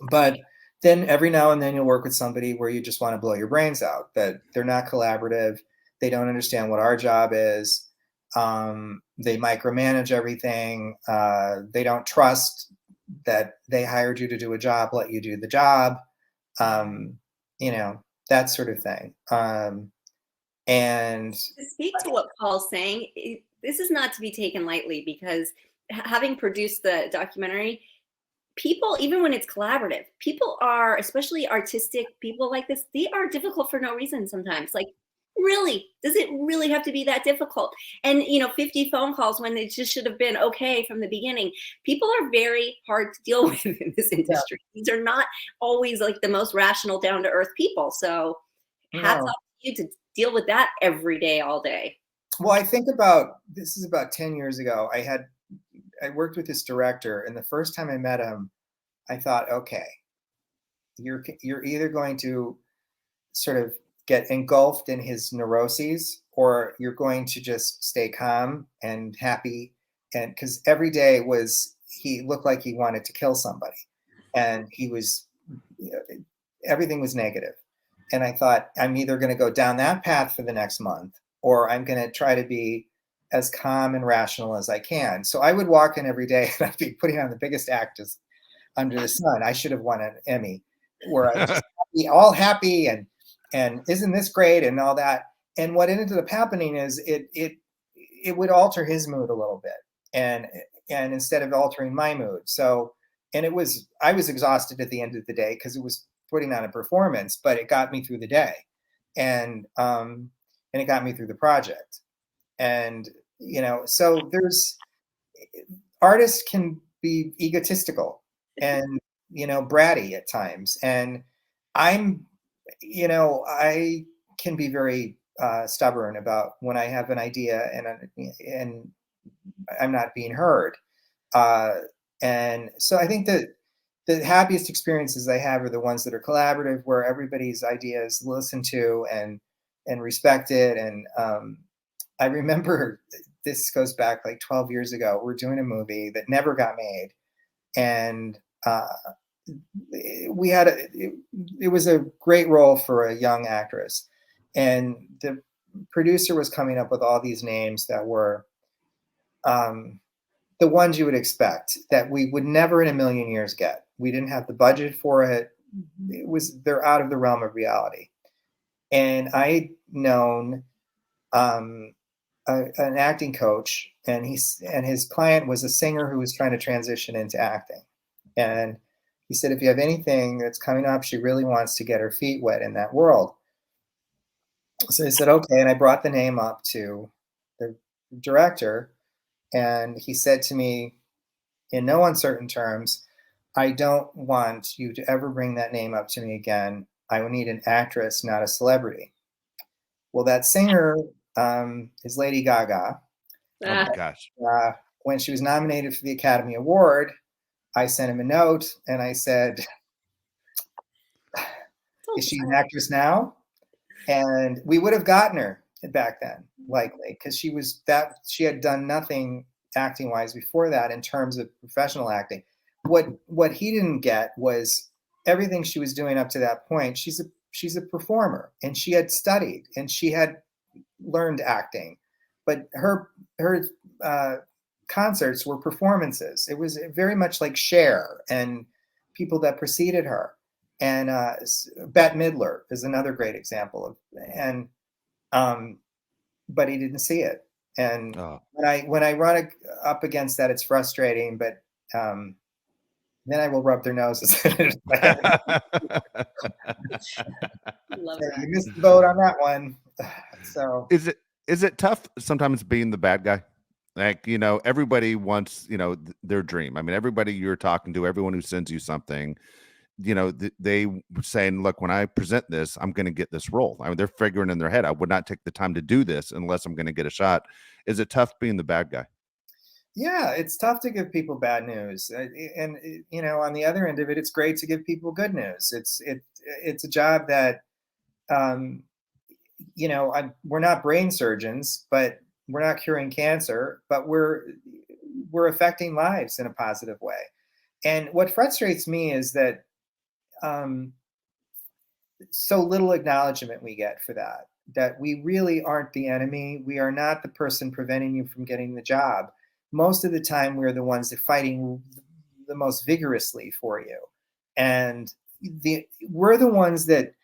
But then every now and then you'll work with somebody where you just want to blow your brains out, that they're not collaborative. They don't understand what our job is. They micromanage everything. They don't trust that they hired you to do a job, let you do the job. That sort of thing. And to speak to what Paul's saying, this is not to be taken lightly, because having produced the documentary, people, even when it's collaborative, people are, especially artistic people like this, they are difficult for no reason sometimes. Like, really, does it really have to be that difficult? And 50 phone calls when they just should have been okay from the beginning. People are very hard to deal with in this industry. These are not always like the most rational, down to earth people. So hats off to you to deal with that every day, all day. Well, I think this is about 10 years ago. I worked with this director, and the first time I met him, I thought, okay, you're either going to sort of get engulfed in his neuroses, or you're going to just stay calm and happy. And because every day he looked like he wanted to kill somebody, and everything was negative. And I thought, I'm either going to go down that path for the next month, or I'm going to try to be as calm and rational as I can. So I would walk in every day and I'd be putting on the biggest act under the sun. I should have won an Emmy, where I just be all happy and isn't this great and all that. And what ended up happening is it would alter his mood a little bit, and instead of altering my mood. So, and I was exhausted at the end of the day, because it was putting on a performance, but it got me through the day, and it got me through the project. And so artists can be egotistical and bratty at times, and I can be very stubborn about when I have an idea and I'm not being heard. And so I think that the happiest experiences I have are the ones that are collaborative, where everybody's ideas listened to and respected. And I remember this goes back like 12 years ago. We're doing a movie that never got made, and we had it was a great role for a young actress, and the producer was coming up with all these names that were the ones you would expect that we would never in a million years get. We didn't have the budget for it. They're out of the realm of reality. And I'd known an acting coach, and his client was a singer who was trying to transition into acting. And he said, if you have anything that's coming up, she really wants to get her feet wet in that world. So I said, okay. And I brought the name up to the director, and he said to me in no uncertain terms, I don't want you to ever bring that name up to me again. I would need an actress, not a celebrity. Well, that singer is Lady Gaga. Oh my gosh. When she was nominated for the Academy Award, I sent him a note and I said, is she an actress now? And we would have gotten her back then, likely, because she had done nothing acting wise before that in terms of professional acting. What he didn't get was everything she was doing up to that point. She's a performer, and she had studied and she had learned acting, but her concerts were performances. It was very much like Cher and people that preceded her. And Bette Midler is another great example of, and but he didn't see it. And when I run up against that, it's frustrating. But then I will rub their noses. Love You that. missed the boat on that one. So is it tough sometimes being the bad guy? Like, everybody wants, their dream. I mean, everybody you're talking to, everyone who sends you something, they saying, look, when I present this, I'm going to get this role. I mean, they're figuring in their head, I would not take the time to do this unless I'm going to get a shot. Is it tough being the bad guy? Yeah, it's tough to give people bad news, and on the other end of it, it's great to give people good news. It's a job that, we're not brain surgeons, but we're not curing cancer, but we're affecting lives in a positive way. And what frustrates me is that so little acknowledgement we get for that we really aren't the enemy. We are not the person preventing you from getting the job. Most of the time, we're the ones that are fighting the most vigorously for you. And we're the ones that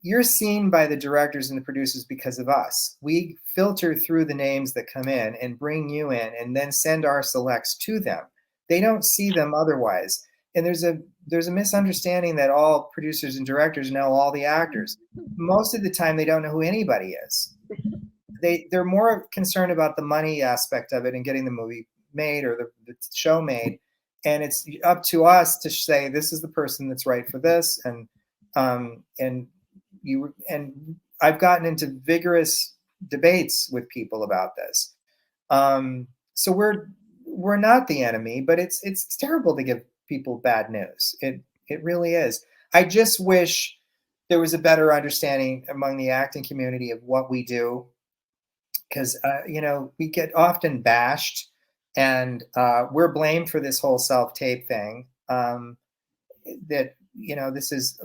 you're seen by the directors and the producers because of us. We filter through the names that come in and bring you in and then send our selects to them. They don't see them otherwise. And there's a misunderstanding that all producers and directors know all the actors. Most of the time, they don't know who anybody is. They're more concerned about the money aspect of it and getting the movie made or the show made. And it's up to us to say, this is the person that's right for this. And I've gotten into vigorous debates with people about this. So we're not the enemy, but it's terrible to give people bad news. It really is. I just wish there was a better understanding among the acting community of what we do, because we get often bashed, and we're blamed for this whole self-tape thing. That this is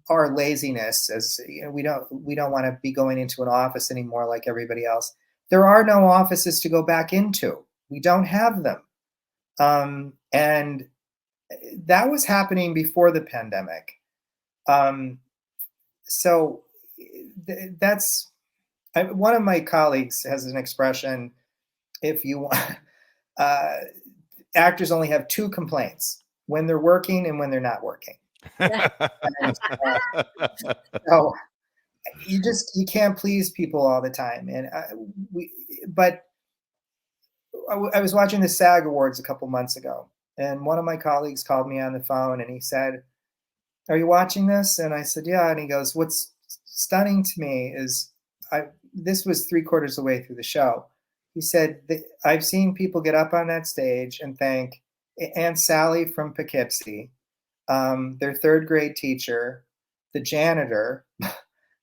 our laziness, as we don't want to be going into an office anymore like everybody else. There are no offices to go back into. We don't have them, and that was happening before the pandemic. So that's one of my colleagues has an expression: if you want, actors only have two complaints: when they're working and when they're not working. So you can't please people all the time. And but I was watching the SAG Awards a couple months ago, and one of my colleagues called me on the phone and he said, "Are you watching this?" And I said, "Yeah." And he goes, "What's stunning to me is this was 3/4 of the way through the show." He said, "I've seen people get up on that stage and thank Aunt Sally from Poughkeepsie, their third grade teacher, the janitor,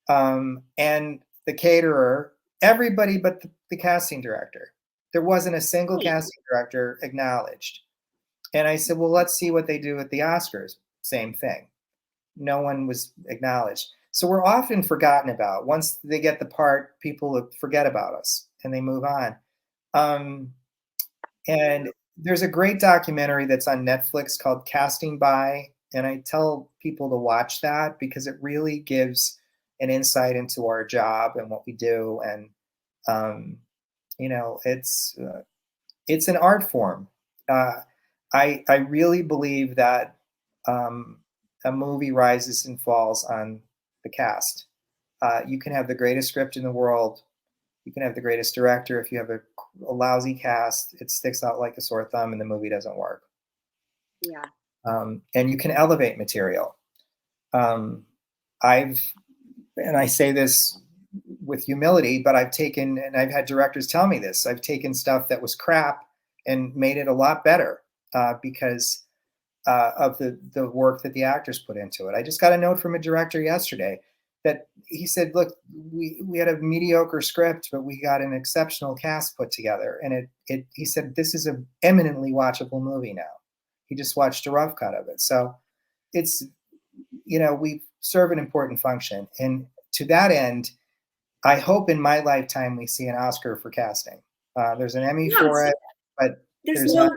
and the caterer, everybody but the casting director. There wasn't a single casting director acknowledged. And I said, well, let's see what they do at the Oscars. Same thing. No one was acknowledged. So we're often forgotten about. Once they get the part, people forget about us and they move on. And there's a great documentary that's on Netflix called Casting By. And I tell people to watch that because it really gives an insight into our job and what we do. And, you know, it's an art form. I really believe that a movie rises and falls on the cast. You can have the greatest script in the world. You can have the greatest director. If you have a lousy cast, it sticks out like a sore thumb and the movie doesn't work. Yeah. And you can elevate material. And I say this with humility, but I've had directors tell me this. I've taken stuff that was crap and made it a lot better because of the work that the actors put into it. I just got a note from a director yesterday that he said, look, we had a mediocre script, but we got an exceptional cast put together. And he said, this is an eminently watchable movie now. He just watched a rough cut of it. So it's, you know, we serve an important function. And to that end, I hope in my lifetime we see an Oscar for casting. There's an Emmy for it, but there's no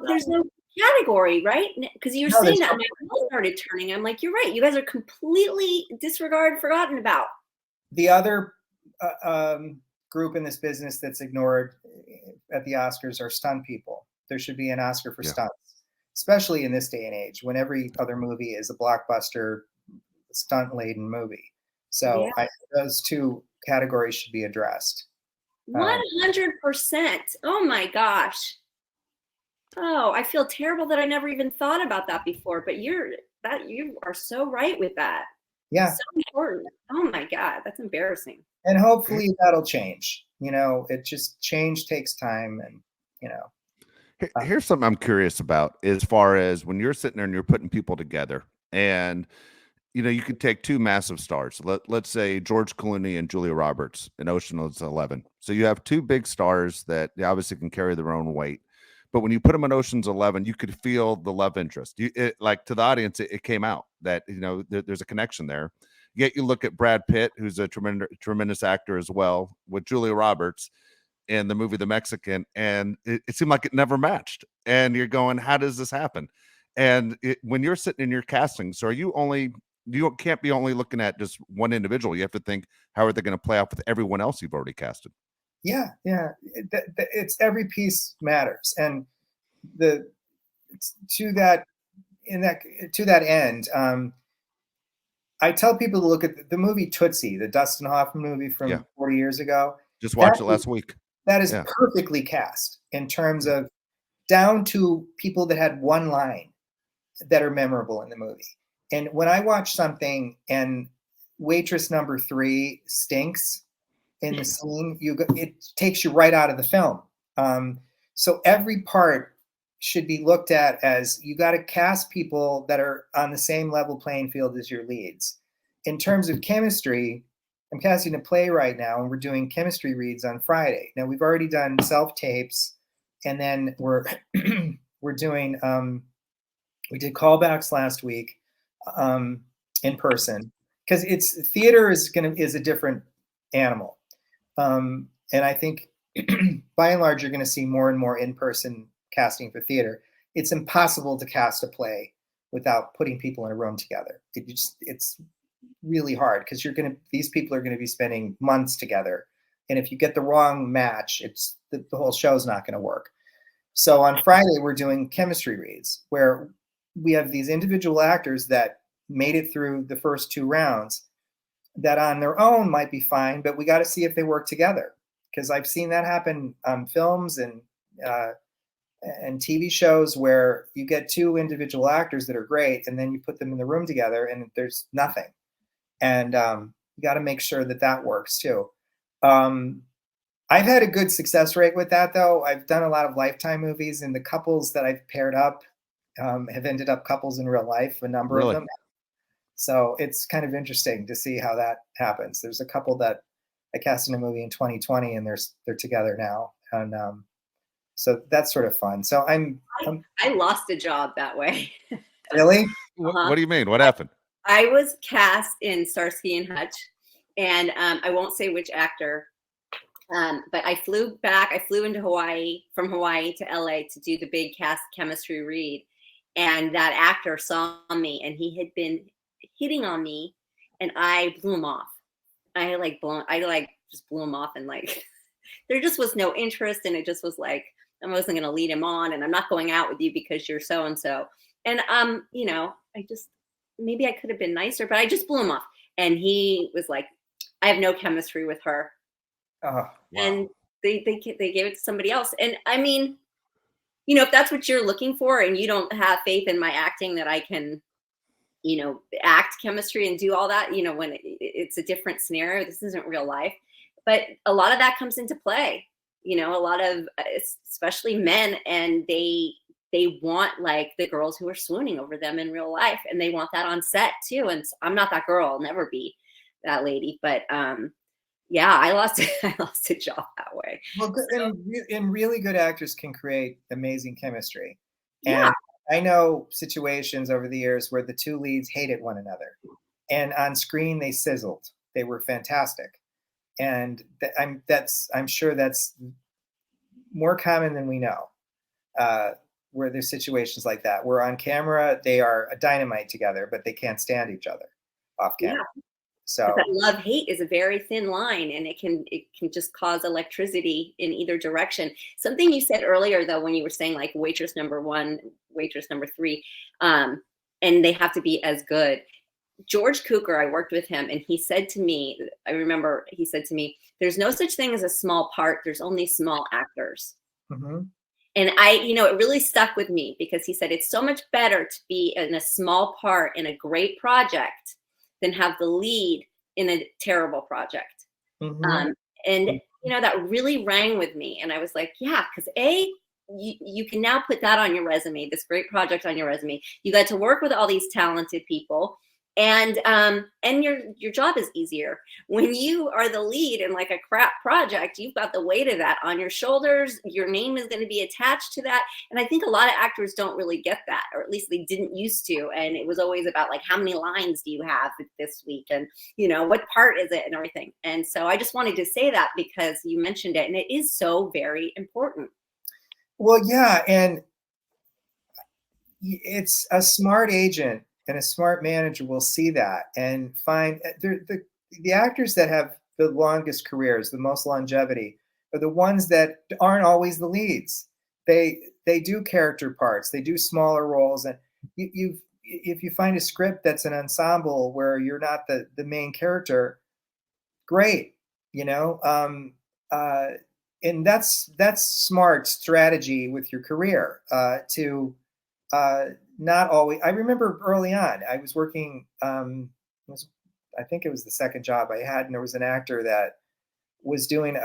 category, right? Because you were saying that, and my wheels started turning. I'm like, you're right. You guys are completely forgotten about. The other group in this business that's ignored at the Oscars are stunt people. There should be an Oscar for stunts, especially in this day and age when every other movie is a blockbuster, stunt-laden movie. So those two categories should be addressed. 100%. Oh my gosh. Oh, I feel terrible that I never even thought about that before, but you are so right with that. Yeah. So important. Oh my God, that's embarrassing. And hopefully that'll change. You know, change takes time, and you know. Here's something I'm curious about as far as when you're sitting there and you're putting people together, and you know, you could take two massive stars. Let's say George Clooney and Julia Roberts in Ocean's 11. So you have two big stars that obviously can carry their own weight. But when you put them in Ocean's 11, you could feel the love interest. Like to the audience, it came out that, you know, there's a connection there. Yet you look at Brad Pitt, who's a tremendous actor as well, with Julia Roberts in the movie The Mexican, and it seemed like it never matched. And you're going, how does this happen? And when you're sitting in your casting, so you can't be only looking at just one individual. You have to think, how are they going to play out with everyone else you've already casted? Yeah. It's every piece matters, and to that end, I tell people to look at the movie Tootsie, the Dustin Hoffman movie from 40 years ago. Just watched it last week. That is perfectly cast in terms of down to people that had one line that are memorable in the movie. And when I watch something and waitress number 3 stinks in the scene, it takes you right out of the film. So every part should be looked at as you got to cast people that are on the same level playing field as your leads. In terms of chemistry, I'm casting a play right now, and we're doing chemistry reads on Friday. Now we've already done self-tapes, and then we're doing we did callbacks last week in person, because theater is a different animal. And I think by and large, you're going to see more and more in-person casting for theater. It's impossible to cast a play without putting people in a room together. It's really hard, because these people are going to be spending months together. And if you get the wrong match, the whole show's not going to work. So on Friday, we're doing chemistry reads, where we have these individual actors that made it through the first 2 rounds that on their own might be fine, but we got to see if they work together, because I've seen that happen on films and TV shows where you get 2 individual actors that are great, and then you put them in the room together and there's nothing. And you got to make sure that works too. I've had a good success rate with that, though. I've done a lot of Lifetime movies, and the couples that I've paired up have ended up couples in real life, a number of Really? them. So it's kind of interesting to see how that happens. There's a couple that I cast in a movie in 2020, and they're together now, and so that's sort of fun. So I'm I lost a job that way. really. What do you mean? What happened? I was cast in Starsky and Hutch, and I won't say which actor, but I flew back. I flew into Hawaii from Hawaii to LA to do the big cast chemistry read, and that actor saw me, and he had been hitting on me, and I blew him off. I just blew him off, and like there just was no interest, and it just was like I wasn't going to lead him on, and I'm not going out with you because you're so and so, and I just maybe I could have been nicer, but I just blew him off, and he was like, I have no chemistry with her. Oh, wow. And they gave it to somebody else. And I mean, if that's what you're looking for, and you don't have faith in my acting that I can, act chemistry and do all that, when it's a different scenario, this isn't real life. But a lot of that comes into play. A lot of, especially men, and they want like the girls who are swooning over them in real life, and they want that on set too. And I'm not that girl. I'll never be that lady. But yeah, I lost a job that way. Well, good, and really good actors can create amazing chemistry. Yeah. And I know situations over the years where the two leads hated one another, and on screen they sizzled. They were fantastic, and I'm sure that's more common than we know. Where there's situations like that, where on camera they are a dynamite together, but they can't stand each other off camera. Yeah. So that love-hate is a very thin line, and it can just cause electricity in either direction. Something you said earlier, though, when you were saying like waitress number 1, waitress number 3, and they have to be as good. George Cukor, I worked with him, and he said to me, I remember he said to me, there's no such thing as a small part. There's only small actors. Mm-hmm. And it really stuck with me, because he said it's so much better to be in a small part in a great project than have the lead in a terrible project. Mm-hmm. And that really rang with me. And I was like, yeah, because you can now put that on your resume, this great project on your resume. You got to work with all these talented people, and your job is easier. When you are the lead in like a crap project, you've got the weight of that on your shoulders. Your name is going to be attached to that. And I think a lot of actors don't really get that, or at least they didn't used to. And it was always about like, how many lines do you have this week? And, what part is it and everything. And so I just wanted to say that because you mentioned it, and it is so very important. Well, yeah. And it's a smart agent and a smart manager will see that and find the actors that have the longest careers, the most longevity, are the ones that aren't always the leads. They do character parts, they do smaller roles, and if you find a script that's an ensemble where you're not the main character, great, and that's smart strategy with your career to not always. I remember early on, I was working. I think it was the second job I had, and there was an actor that was doing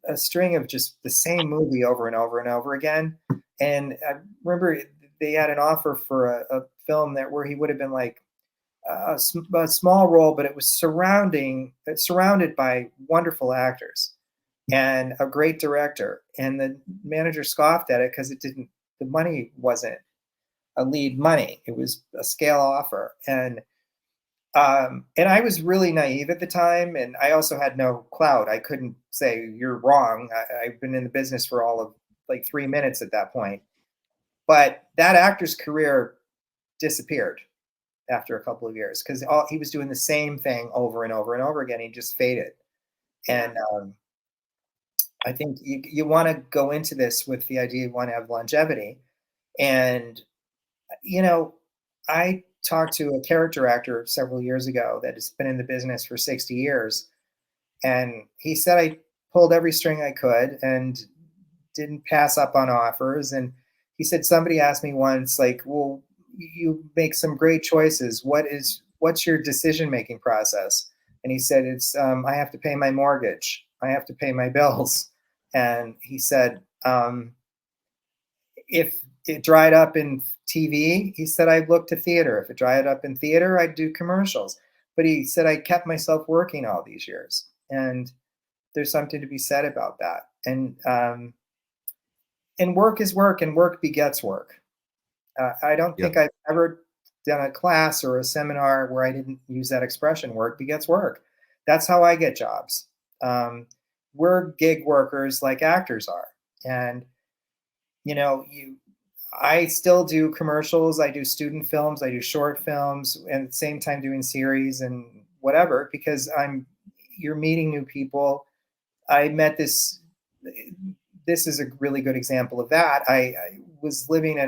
a string of just the same movie over and over and over again. And I remember they had an offer for a film where he would have been like a small role, but it was surrounded by wonderful actors and a great director. And the manager scoffed at it because the money wasn't a lead money. It was a scale offer. And I was really naive at the time. And I also had no clout. I couldn't say you're wrong. I've been in the business for all of like 3 minutes at that point. But that actor's career disappeared after a couple of years because he was doing the same thing over and over and over again. He just faded. And I think you want to go into this with the idea you want to have longevity. And I talked to a character actor several years ago that has been in the business for 60 years. And he said I pulled every string I could and didn't pass up on offers. And he said, somebody asked me once, like, well, you make some great choices. What's your decision-making process? And he said, it's, I have to pay my mortgage. I have to pay my bills. And he said, it dried up in TV, he said I'd look to theater. If it dried up in theater, I'd do commercials. But he said I kept myself working all these years. And there's something to be said about that. And work is work, and work begets work. I don't think I've ever done a class or a seminar where I didn't use that expression, work begets work. That's how I get jobs. We're gig workers like actors are. And, I still do commercials. I do student films. I do short films, and at the same time doing series and whatever, because you're meeting new people. I met this is a really good example of that. I was living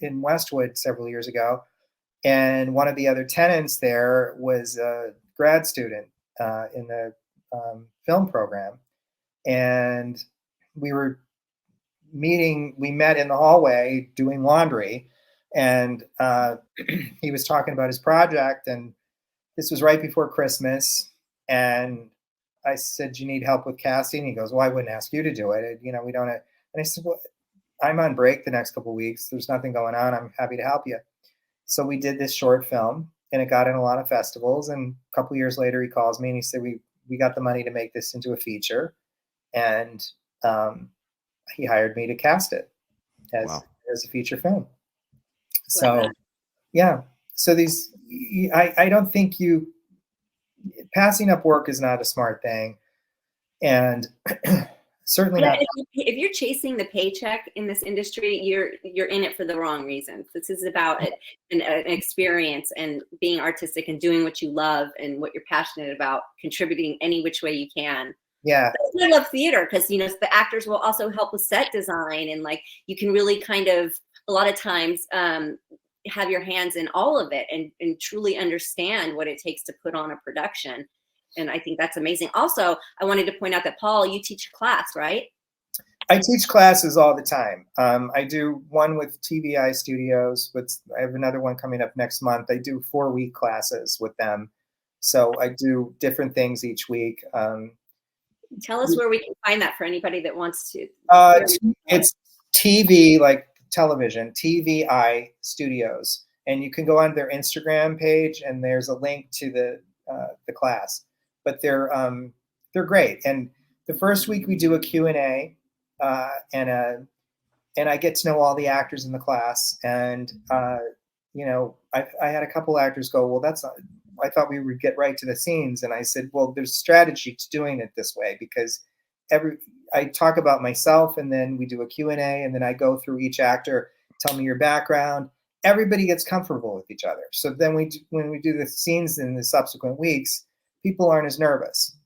in Westwood several years ago, and one of the other tenants there was a grad student in the film program. And we met in the hallway doing laundry, and he was talking about his project, and this was right before Christmas. And I said, "Do you need help with casting?" He goes, "Well, I wouldn't ask you to do it. We don't have." And I said, "Well, I'm on break the next couple of weeks. There's nothing going on. I'm happy to help you." So we did this short film, and it got in a lot of festivals. And a couple of years later, he calls me and he said, we got the money to make this into a feature. And he hired me to cast it as a feature film. So, yeah. So I don't think passing up work is not a smart thing. And certainly not. If you're chasing the paycheck in this industry, you're in it for the wrong reasons. This is about an experience and being artistic and doing what you love and what you're passionate about, contributing any which way you can. Yeah. I love theater because, the actors will also help with set design, and you can really kind of a lot of times have your hands in all of it and truly understand what it takes to put on a production. And I think that's amazing. Also, I wanted to point out that, Paul, you teach a class, right? I teach classes all the time. I do one with TVI Studios. I have another one coming up next month. I do 4-week classes with them. So I do different things each week. Tell us where we can find that for anybody that wants to. It's TV, like television, TVI Studios. And you can go on their Instagram page, and there's a link to the class. But they're great. And the first week we do a Q&A, and I get to know all the actors in the class. And I had a couple actors go, "Well, I thought we would get right to the scenes." And I said, "Well, there's strategy to doing it this way, because I talk about myself, and then we do a Q&A, and then I go through each actor, tell me your background. Everybody gets comfortable with each other. So then when we do the scenes in the subsequent weeks, people aren't as nervous.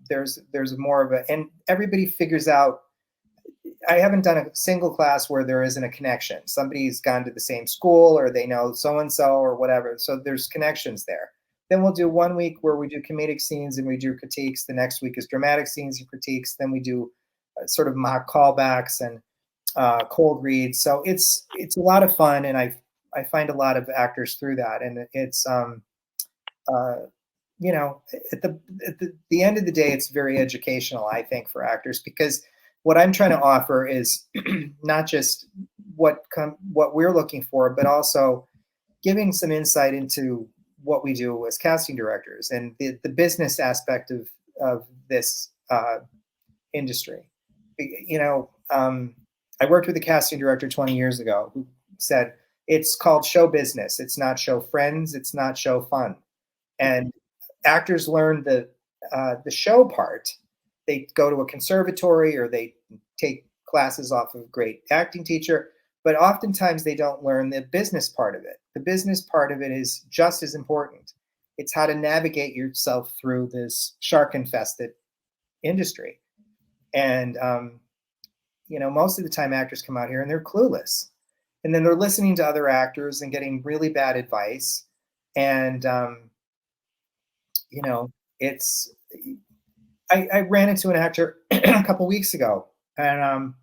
There's more of and everybody figures out. I haven't done a single class where there isn't a connection. Somebody's gone to the same school, or they know so-and-so or whatever. So there's connections there. Then we'll do 1 week where we do comedic scenes and we do critiques. The next week is dramatic scenes and critiques. Then we do sort of mock callbacks and cold reads. So it's a lot of fun, and I find a lot of actors through that. And it's at the end of the day, it's very educational, I think, for actors, because what I'm trying to offer is not just what we're looking for, but also giving some insight into what we do as casting directors and the business aspect of this industry. I worked with a casting director 20 years ago who said, "It's called show business. It's not show friends. It's not show fun." And actors learn the show part. They go to a conservatory or they take classes off of a great acting teacher, but oftentimes they don't learn the business part of it. The business part of it is just as important. It's how to navigate yourself through this shark-infested industry. And, most of the time actors come out here and they're clueless. And then they're listening to other actors and getting really bad advice. And, I ran into an actor a couple weeks ago, and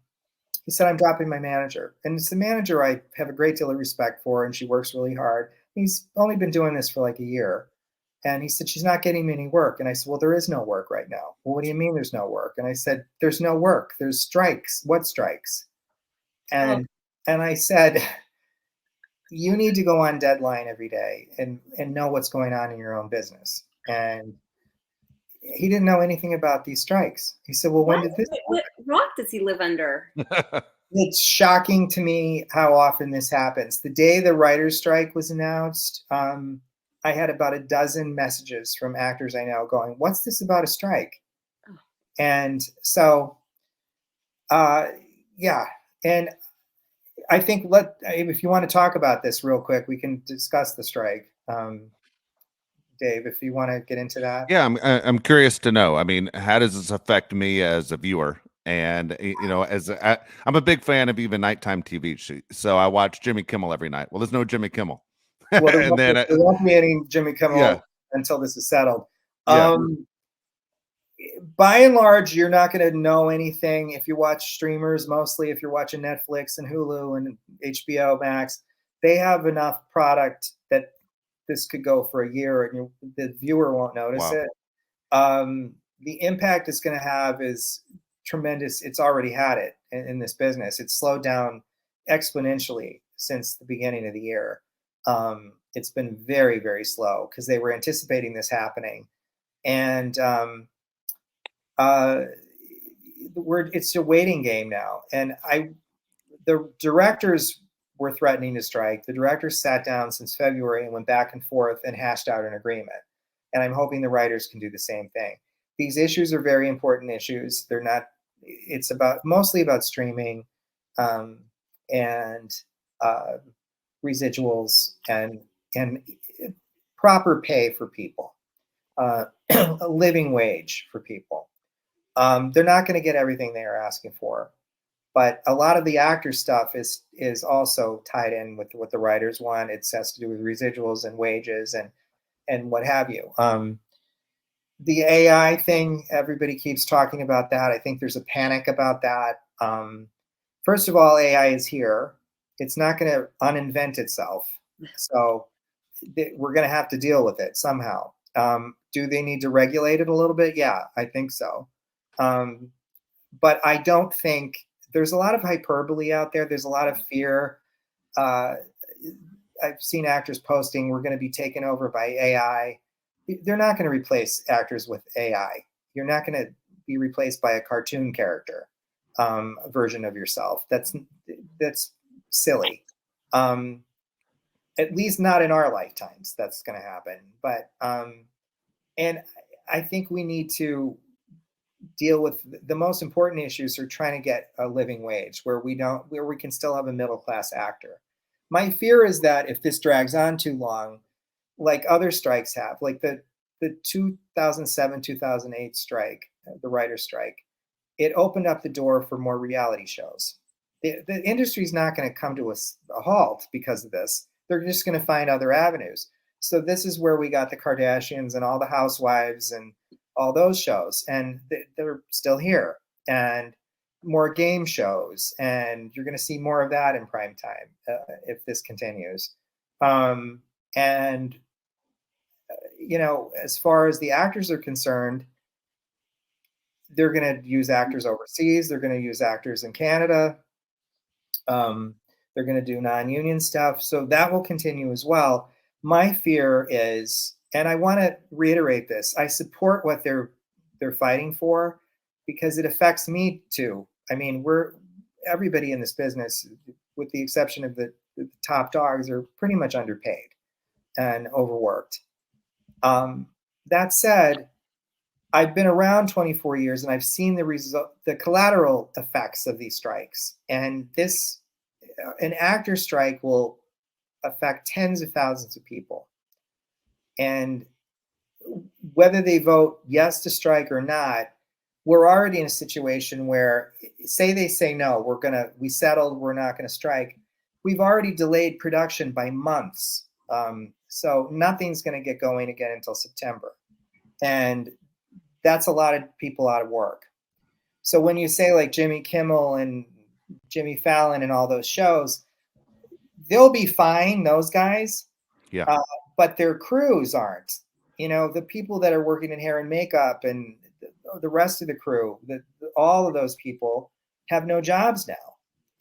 he said, "I'm dropping my manager." And it's the manager I have a great deal of respect for, and she works really hard. He's only been doing this for like a year. And he said, "She's not getting me any work." And I said, "Well, there is no work right now." "Well, what do you mean there's no work?" And I said, "There's no work. There's strikes." "What strikes?" And And I said, you need to go on deadline every day and know what's going on in your own business. And he didn't know anything about these strikes. He said, well, when did this? What rock does he live under? It's shocking to me how often this happens. The day the writer's strike was announced, I had about a dozen messages from actors I know going, what's this about a strike? Oh. And so, yeah. And I think if you want to talk about this real quick, we can discuss the strike. Dave, if you want to get into that. Yeah, I'm curious to know. I mean, how does this affect me as a viewer? And I'm a big fan of even nighttime TV. So I watch Jimmy Kimmel every night. Well, there's no Jimmy Kimmel. Well, there won't be any Jimmy Kimmel until this is settled. Yeah. By and large, you're not going to know anything if you watch streamers. Mostly, if you're watching Netflix and Hulu and HBO Max, they have enough product that this could go for a year and the viewer won't notice it. The impact it's going to have is tremendous. It's already had it in this business. It's slowed down exponentially since the beginning of the year. It's been very, very slow because they were anticipating this happening. And it's a waiting game now. And the directors were threatening to strike. The directors sat down since February and went back and forth and hashed out an agreement. And I'm hoping the writers can do the same thing. These issues are very important issues. They're not, it's mostly about streaming and residuals and proper pay for people, a living wage for people. They're not going to get everything they are asking for. But a lot of the actor stuff is also tied in with what the writers want. It has to do with residuals and wages and what have you. The AI thing, everybody keeps talking about that. I think there's a panic about that. First of all, AI is here. It's not going to uninvent itself. So we're going to have to deal with it somehow. Do they need to regulate it a little bit? Yeah, I think so. But I don't think there's a lot of hyperbole out there. There's a lot of fear. I've seen actors posting, we're going to be taken over by AI. They're not going to replace actors with AI. You're not going to be replaced by a cartoon character version of yourself. That's silly. At least not in our lifetimes that's going to happen. But and I think we need to deal with the most important issues are trying to get a living wage where we can still have a middle-class actor. My fear is that if this drags on too long, like other strikes have, like the 2007-2008 strike, the writer's strike, it opened up the door for more reality shows. The industry's not going to come to a halt because of this. They're just going to find other avenues. So this is where we got the Kardashians and all the housewives and all those shows, and they're still here, and more game shows, and you're going to see more of that in prime time if this continues. And as far as the actors are concerned, they're going to use actors overseas. They're going to use actors in Canada. They're going to do non-union stuff, so that will continue as well. My fear is, and I want to reiterate this, I support what they're fighting for because it affects me too. I mean, everybody in this business, with the exception of the top dogs, are pretty much underpaid and overworked. That said, I've been around 24 years and I've seen the collateral effects of these strikes. And an actor strike will affect tens of thousands of people. And whether they vote yes to strike or not, we're already in a situation where, say they say no, we settled, we're not going to strike. We've already delayed production by months. So nothing's going to get going again until September. And that's a lot of people out of work. So when you say like Jimmy Kimmel and Jimmy Fallon and all those shows, they'll be fine, those guys. Yeah. But their crews aren't. The people that are working in hair and makeup and the rest of the crew, all of those people have no jobs now.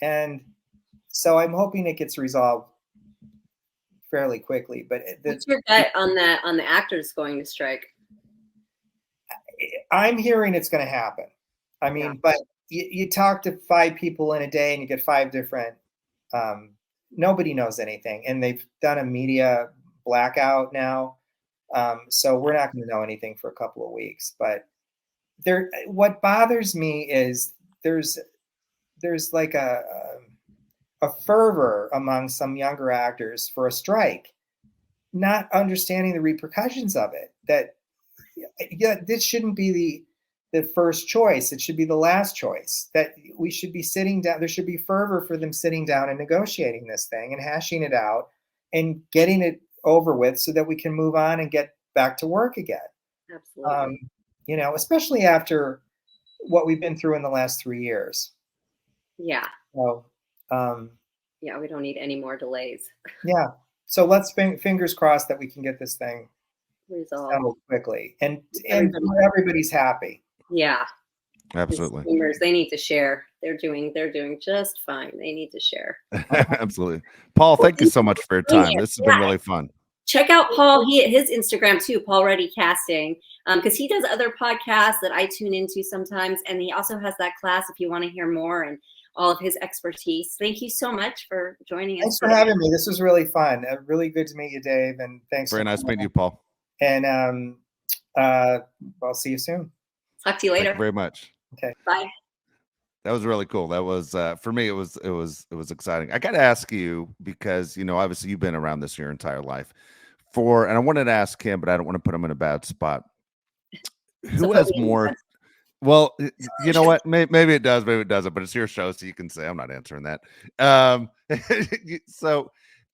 And So I'm hoping it gets resolved fairly quickly. But What's your gut on the actors going to strike? I'm hearing it's going to happen. I mean, but you talk to 5 people in a day and you get 5 different. Nobody knows anything, and they've done a media blackout now. So we're not going to know anything for a couple of weeks. But what bothers me is there's like a fervor among some younger actors for a strike, not understanding the repercussions of it. That this shouldn't be the first choice. It should be the last choice. That we should be sitting down. There should be fervor for them sitting down and negotiating this thing and hashing it out and getting it over with so that we can move on and get back to work again. Absolutely. Especially after what we've been through in the last 3 years. Yeah. So, yeah, we don't need any more delays. Yeah. So let's fingers crossed that we can get this thing resolved quickly and everybody's happy. Yeah. Absolutely. The streamers, they need to share. They're doing just fine. They need to share. Absolutely. Paul, thank you so much for your time. This has been really fun. Check out Paul, his Instagram too, Paul Ruddy Casting, because he does other podcasts that I tune into sometimes, and he also has that class if you want to hear more and all of his expertise. Thank you so much for joining us. Thanks for having me. This was really fun. Really good to meet you, Dave, and thanks. Very nice meeting you, Paul. And I'll see you soon. Talk to you later. Thank you very much. Okay. Bye. That was really cool. That was for me. It was exciting. I got to ask you because obviously you've been around this your entire life. And I wanted to ask him, but I don't want to put him in a bad spot. Who has more? Well, you know what? Maybe it does, maybe it doesn't. But it's your show, so you can say I'm not answering that. So,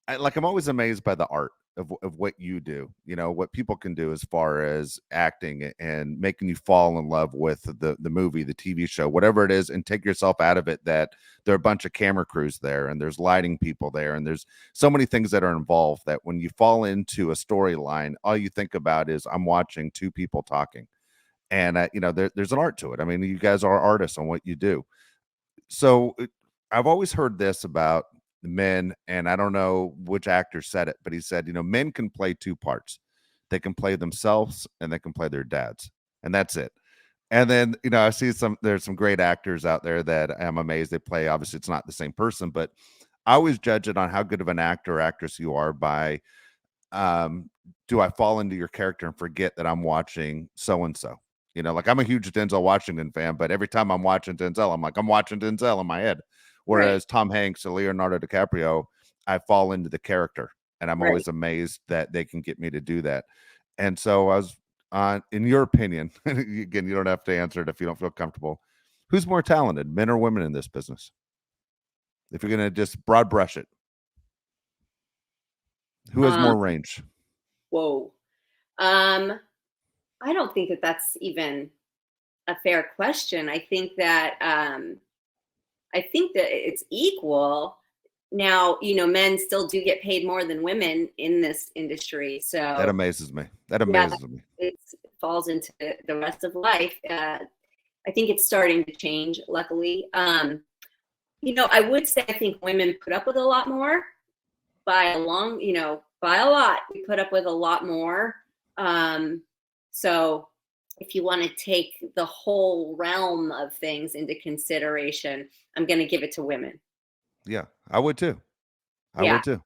I'm always amazed by the art of what you do. What people can do as far as acting and making you fall in love with the movie, the TV show, whatever it is, and take yourself out of it. That there are a bunch of camera crews there, and there's lighting people there, and there's so many things that are involved that when you fall into a storyline, all you think about is I'm watching 2 people talking. And there's an art to it. I mean, you guys are artists on what you do. So I've always heard this about men, and I don't know which actor said it, but he said, men can play 2 parts. They can play themselves and they can play their dads, and that's it. And then I see there's some great actors out there that I'm amazed they play. Obviously, it's not the same person, but I always judge it on how good of an actor or actress you are by do I fall into your character and forget that I'm watching so and so. I'm a huge Denzel Washington fan, but every time I'm watching Denzel, I'm watching Denzel in my head. Whereas Tom Hanks or Leonardo DiCaprio, I fall into the character, and I'm always amazed that they can get me to do that. And so I was in your opinion, again, you don't have to answer it if you don't feel comfortable. Who's more talented, men or women in this business? If you're going to just broad brush it, who has more range? Whoa. I don't think that that's even a fair question. I think that it's equal. Now, men still do get paid more than women in this industry. So that amazes me. It falls into the rest of life. I think it's starting to change, luckily. I would say I think women put up with a lot more by a lot. We put up with a lot more. So if you want to take the whole realm of things into consideration, I'm going to give it to women. Yeah, I would too. I would too.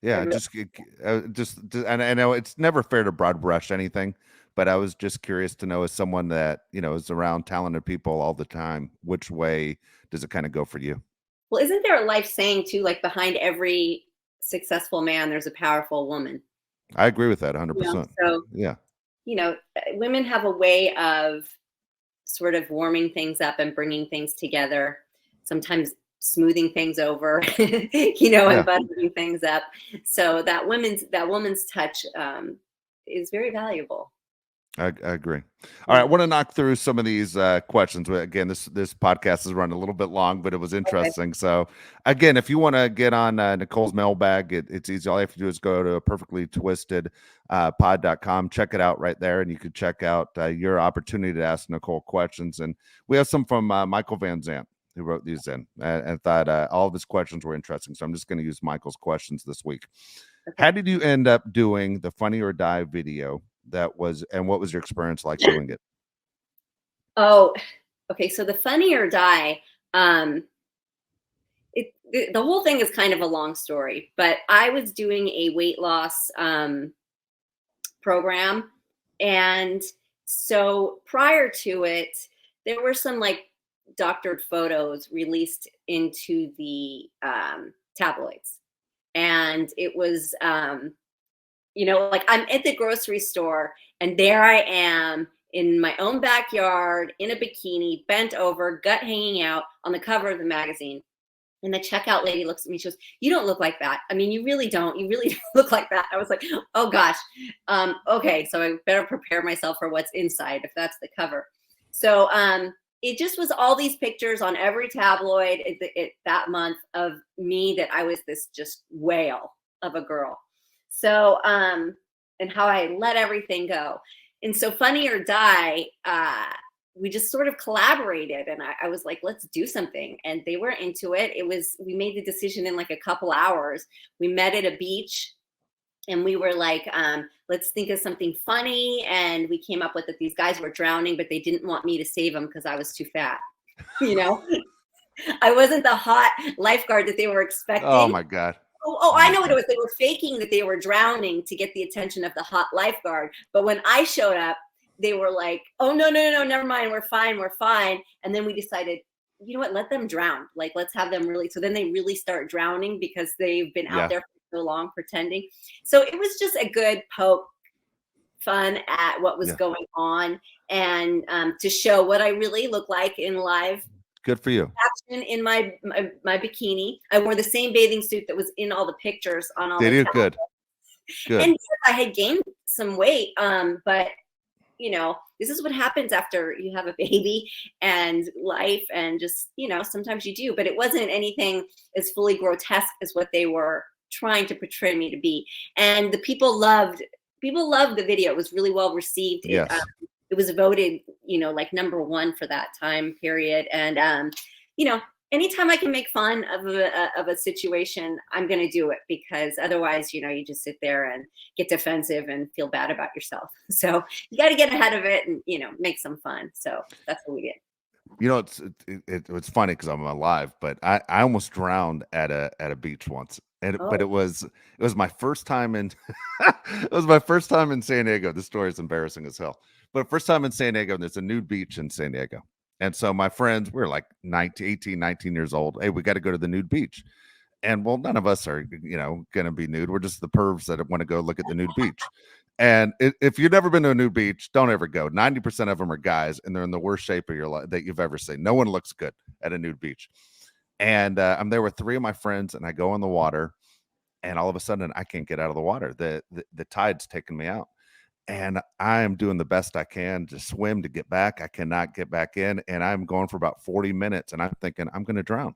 Yeah, and I know it's never fair to broad brush anything, but I was just curious to know, as someone that, is around talented people all the time, which way does it kind of go for you? Well, isn't there a life saying too, like behind every successful man, there's a powerful woman? I agree with that 100%. So, women have a way of sort of warming things up and bringing things together, sometimes smoothing things over, and buttering things up. So that woman's touch is very valuable. I agree. All right, I want to knock through some of these questions. Again, this podcast has run a little bit long, but it was interesting. Okay. So again, if you want to get on Nicole's mailbag, it's easy. All you have to do is go to perfectlytwistedpod.com, check it out right there, and you can check out your opportunity to ask Nicole questions. And we have some from Michael Van Zant, these in, and thought all of his questions were interesting. So I'm just going to use Michael's questions this week. Okay. How did you end up doing the Funny or Die video? And what was your experience like doing it? Oh, okay. So the Funny or Die, the whole thing is kind of a long story, but I was doing a weight loss program. And so prior to it, there were some like doctored photos released into the tabloids. And it was, like I'm at the grocery store and there I am in my own backyard in a bikini, bent over, gut hanging out on the cover of the magazine. And the checkout lady looks at me, she goes, "You don't look like that. I mean, you really don't look like that." I was like, oh gosh. Okay. So I better prepare myself for what's inside if that's the cover. So it just was all these pictures on every tabloid that month of me, that I was this just whale of a girl. So, and how I let everything go. And so Funny or Die, we just sort of collaborated, and I was like, let's do something. And they were into it. We made the decision in like a couple hours. We met at a beach and we were like, let's think of something funny. And we came up with that these guys were drowning, but they didn't want me to save them because I was too fat. I wasn't the hot lifeguard that they were expecting. Oh my God. Oh, I know what it was. They were faking that they were drowning to get the attention of the hot lifeguard. But when I showed up, they were like, "Oh, no, never mind. We're fine. And then we decided, you know what, let them drown. Like, let's have them really. So then they really start drowning because they've been out there for so long pretending. So it was just a good poke fun at what was going on, and to show what I really look like in live. Good for you. Action in my bikini. I wore the same bathing suit that was in all the pictures on all. Did you? Good. And I had gained some weight, but this is what happens after you have a baby and life, and just, sometimes you do, but it wasn't anything as fully grotesque as what they were trying to portray me to be. And the people loved the video. It was really well received. Yes. It was voted, like #1 for that time period. And, anytime I can make fun of a situation, I'm going to do it, because otherwise, you just sit there and get defensive and feel bad about yourself. So you got to get ahead of it and, make some fun. So that's what we did. It's funny because I'm alive, but I almost drowned at a beach once. But it was my first time in it was my first time in San Diego. The story is embarrassing as hell. But first time in San Diego, and there's a nude beach in San Diego. And so my friends, we're like 18, 19 years old. Hey, we got to go to the nude beach. And well, none of us are, going to be nude. We're just the pervs that want to go look at the nude beach. And if you've never been to a nude beach, don't ever go. 90% of them are guys, and they're in the worst shape of your life that you've ever seen. No one looks good at a nude beach. And I'm there with 3 of my friends, and I go in the water, and all of a sudden I can't get out of the water. The tide's taking me out. And I am doing the best I can to swim to get back. I cannot get back in. And I'm going for about 40 minutes. And I'm thinking, I'm going to drown.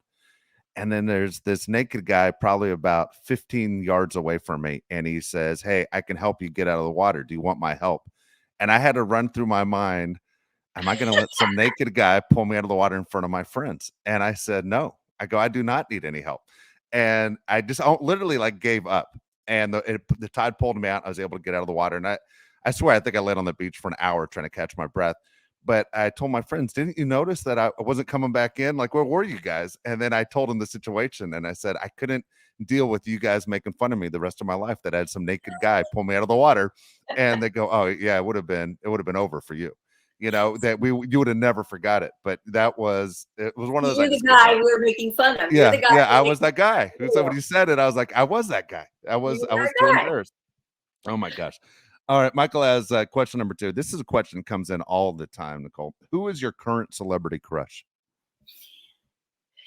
And then there's this naked guy probably about 15 yards away from me. And he says, "Hey, I can help you get out of the water. Do you want my help?" And I had to run through my mind, am I going to let some naked guy pull me out of the water in front of my friends? And I said, no. I go, I do not need any help. And I just literally like gave up. And the tide pulled me out. I was able to get out of the water. And I swear, I think I laid on the beach for an hour trying to catch my breath. But I told my friends, didn't you notice that I wasn't coming back in? Like, where were you guys? And then I told them the situation. And I said, I couldn't deal with you guys making fun of me the rest of my life that I had some naked guy pull me out of the water. And they go, oh, yeah, it would have been over for you. That you would have never forgot it. But it was one of those. You're the guy we were making fun of. Yeah, I was that guy. Somebody said it. I was like, I was that guy. I was too embarrassed. Oh my gosh. All right, Michael has question number 2. This is a question that comes in all the time, Nicole. Who is your current celebrity crush?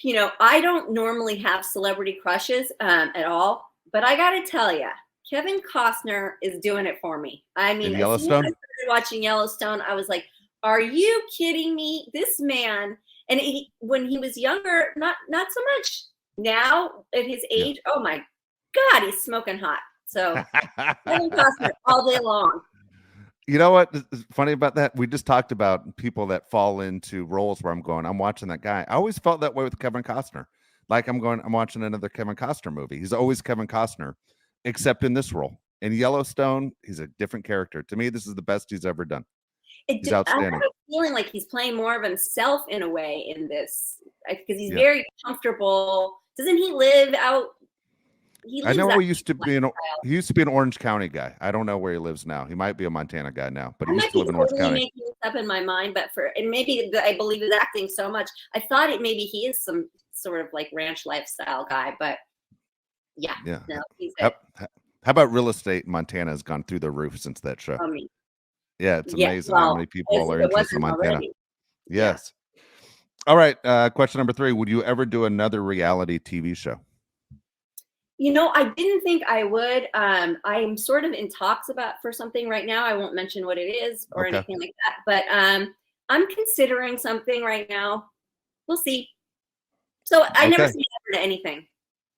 I don't normally have celebrity crushes at all, but I got to tell you, Kevin Costner is doing it for me. I mean, Yellowstone? As soon as I started watching Yellowstone, I was like, are you kidding me? This man, and when he was younger, not so much. Now at his age, oh my God, he's smoking hot. So Kevin Costner all day long. You know what is funny about that? We just talked about people that fall into roles where I'm watching that guy. I always felt that way with Kevin Costner. Like I'm watching another Kevin Costner movie. He's always Kevin Costner, except in this role. In Yellowstone, he's a different character. To me, this is the best he's ever done. He's I have outstanding. a feeling like he's playing more of himself in a way in this, because he's Yeah. very comfortable. Doesn't he live out? I know he used to be an Orange County guy. I don't know where he lives now. He might be a Montana guy now, but he used to live in Orange County. Making this up in my mind, but maybe I believe his acting so much. I thought maybe he is some sort of like ranch lifestyle guy, but yeah. No, he's how about real estate in Montana has gone through the roof since that show? Yeah, it's amazing how many people are interested in Montana. Yes. Yeah. All right. Question number 3. Would you ever do another reality TV show? I didn't think I would. I'm sort of in talks for something right now. I won't mention what it is or anything like that, but I'm considering something right now. We'll see. So I never say never to anything.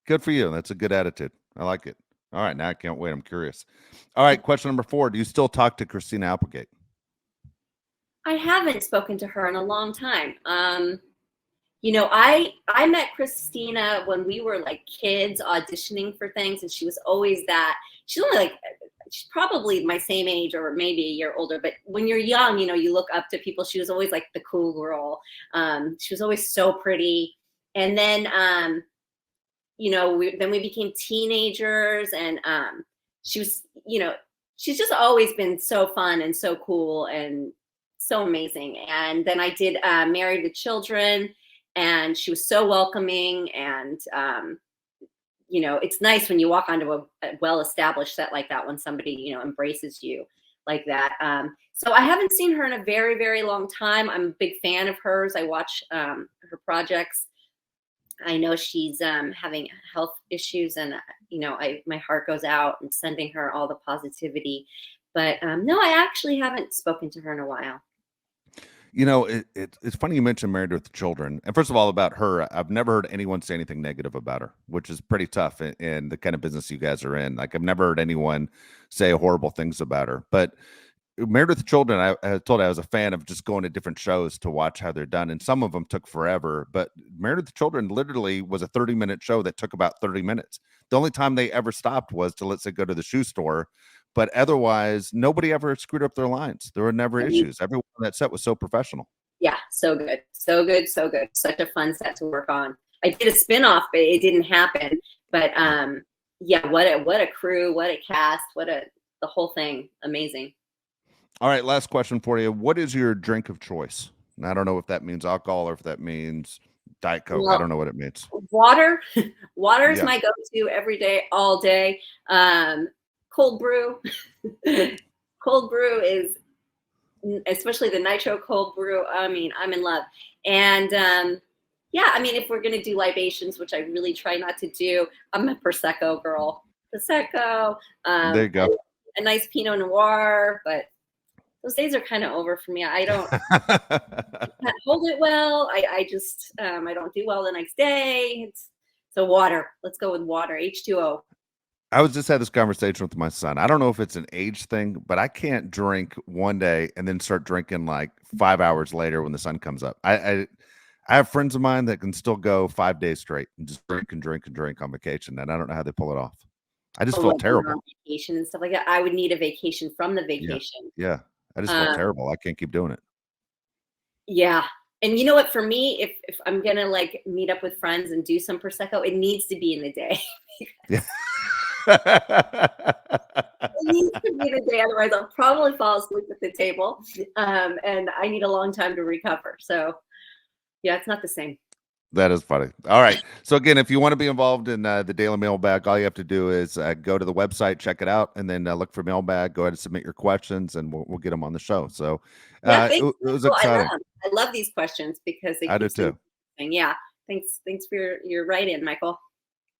Good for you. That's a good attitude. I like it. All right. Now I can't wait. I'm curious. All right. Question number 4. Do you still talk to Christina Applegate? I haven't spoken to her in a long time. I met Christina when we were like kids auditioning for things, and she was always she's only she's probably my same age or maybe a year older, but when you're young, you look up to people. She was always like the cool girl. She was always so pretty. And then, we became teenagers, and she was, she's just always been so fun and so cool and so amazing. And then I did Married with Children, and she was so welcoming. And, it's nice when you walk onto a well-established set like that, when somebody, embraces you like that. So I haven't seen her in a very, very long time. I'm a big fan of hers. I watch her projects. I know she's having health issues, and, my heart goes out and sending her all the positivity. But no, I actually haven't spoken to her in a while. It's funny you mentioned Married with Children. And first of all, about her, I've never heard anyone say anything negative about her, which is pretty tough in the kind of business you guys are in. Like, I've never heard anyone say horrible things about her. But Married with Children, I told you I was a fan of just going to different shows to watch how they're done. And some of them took forever. But Married with Children literally was a 30-minute show that took about 30 minutes. The only time they ever stopped was to, let's say, go to the shoe store. But otherwise, nobody ever screwed up their lines. There were never issues. Everyone on that set was so professional. Yeah, so good. So good, so good. Such a fun set to work on. I did a spinoff, but it didn't happen. But yeah, what a crew, what a cast, the whole thing. Amazing. All right, last question for you. What is your drink of choice? And I don't know if that means alcohol or if that means Diet Coke. I don't know what it means. Water. Water is my go-to every day, all day. Cold brew. Cold brew is, especially the nitro cold brew. I mean, I'm in love. And if we're going to do libations, which I really try not to do, I'm a Prosecco girl. Prosecco. There you go. A nice Pinot Noir, but those days are kind of over for me. I don't can't hold it well. I just, I don't do well the next day. So water. Let's go with water. H2O. I was just had this conversation with my son. I don't know if it's an age thing, but I can't drink one day and then start drinking like 5 hours later when the sun comes up. I have friends of mine that can still go 5 days straight and just drink and drink and drink on vacation, and I don't know how they pull it off. I just feel terrible. On vacation and stuff like that. I would need a vacation from the vacation. Yeah. I just feel terrible. I can't keep doing it. Yeah. And you know what? For me, if I'm going to like meet up with friends and do some Prosecco, it needs to be in the day. Yeah. It needs to be the day, otherwise I'll probably fall asleep at the table, and I need a long time to recover. So yeah, it's not the same. That is funny. All right. So again, if you want to be involved in the Daily Mailbag, all you have to do is go to the website, check it out, and then look for Mailbag. Go ahead and submit your questions, and we'll get them on the show. So it was exciting. I love these questions because I do too. Yeah. Thanks for your write-in, Michael.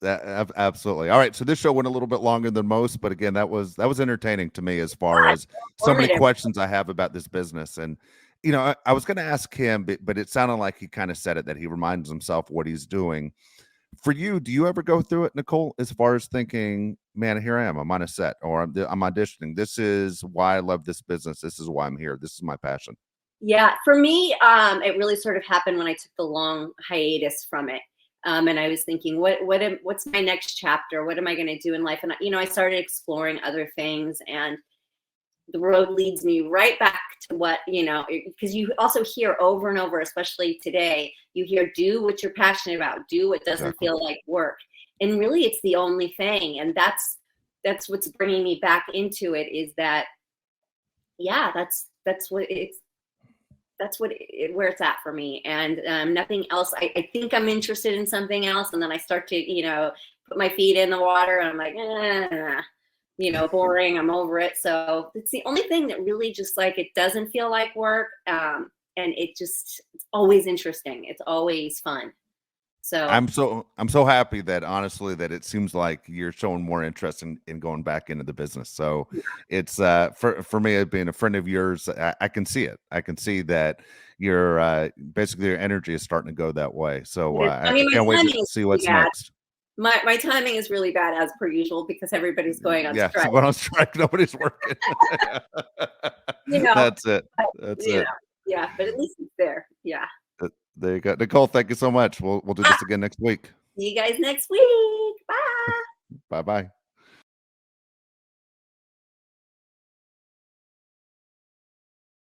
Absolutely. All right. So this show went a little bit longer than most, but again, that was entertaining to me as far as so many questions I have about this business. And I was going to ask him, but it sounded like he kind of said it, that he reminds himself what he's doing. For you, do you ever go through it, Nicole, as far as thinking, man, here I am, I'm on a set, or I'm auditioning. This is why I love this business. This is why I'm here. This is my passion. Yeah, for me, it really sort of happened when I took the long hiatus from it. And I was thinking, what's my next chapter? What am I going to do in life? And I started exploring other things, and the road leads me right back to what, because you also hear over and over, especially today, you hear, do what you're passionate about, do what doesn't feel like work. And really it's the only thing. And that's what's bringing me back into it, is that, yeah, that's what it's, where it's at for me. And nothing else. I think I'm interested in something else. And then I start to, put my feet in the water, and I'm like, boring. I'm over it. So it's the only thing that really just like, it doesn't feel like work. And it's always interesting. It's always fun. So I'm so happy that, honestly, that it seems like you're showing more interest in going back into the business. So it's for me, being a friend of yours, I can see it. I can see that you're basically, your energy is starting to go that way. So I can't wait to see what's next. My timing is really bad, as per usual, because everybody's going on strike. Yeah, going on strike. Nobody's working. That's it. That's it. Yeah, but at least it's there. Yeah. There you go, Nicole. Thank you so much. We'll do this again next week. See you guys next week. Bye. Bye.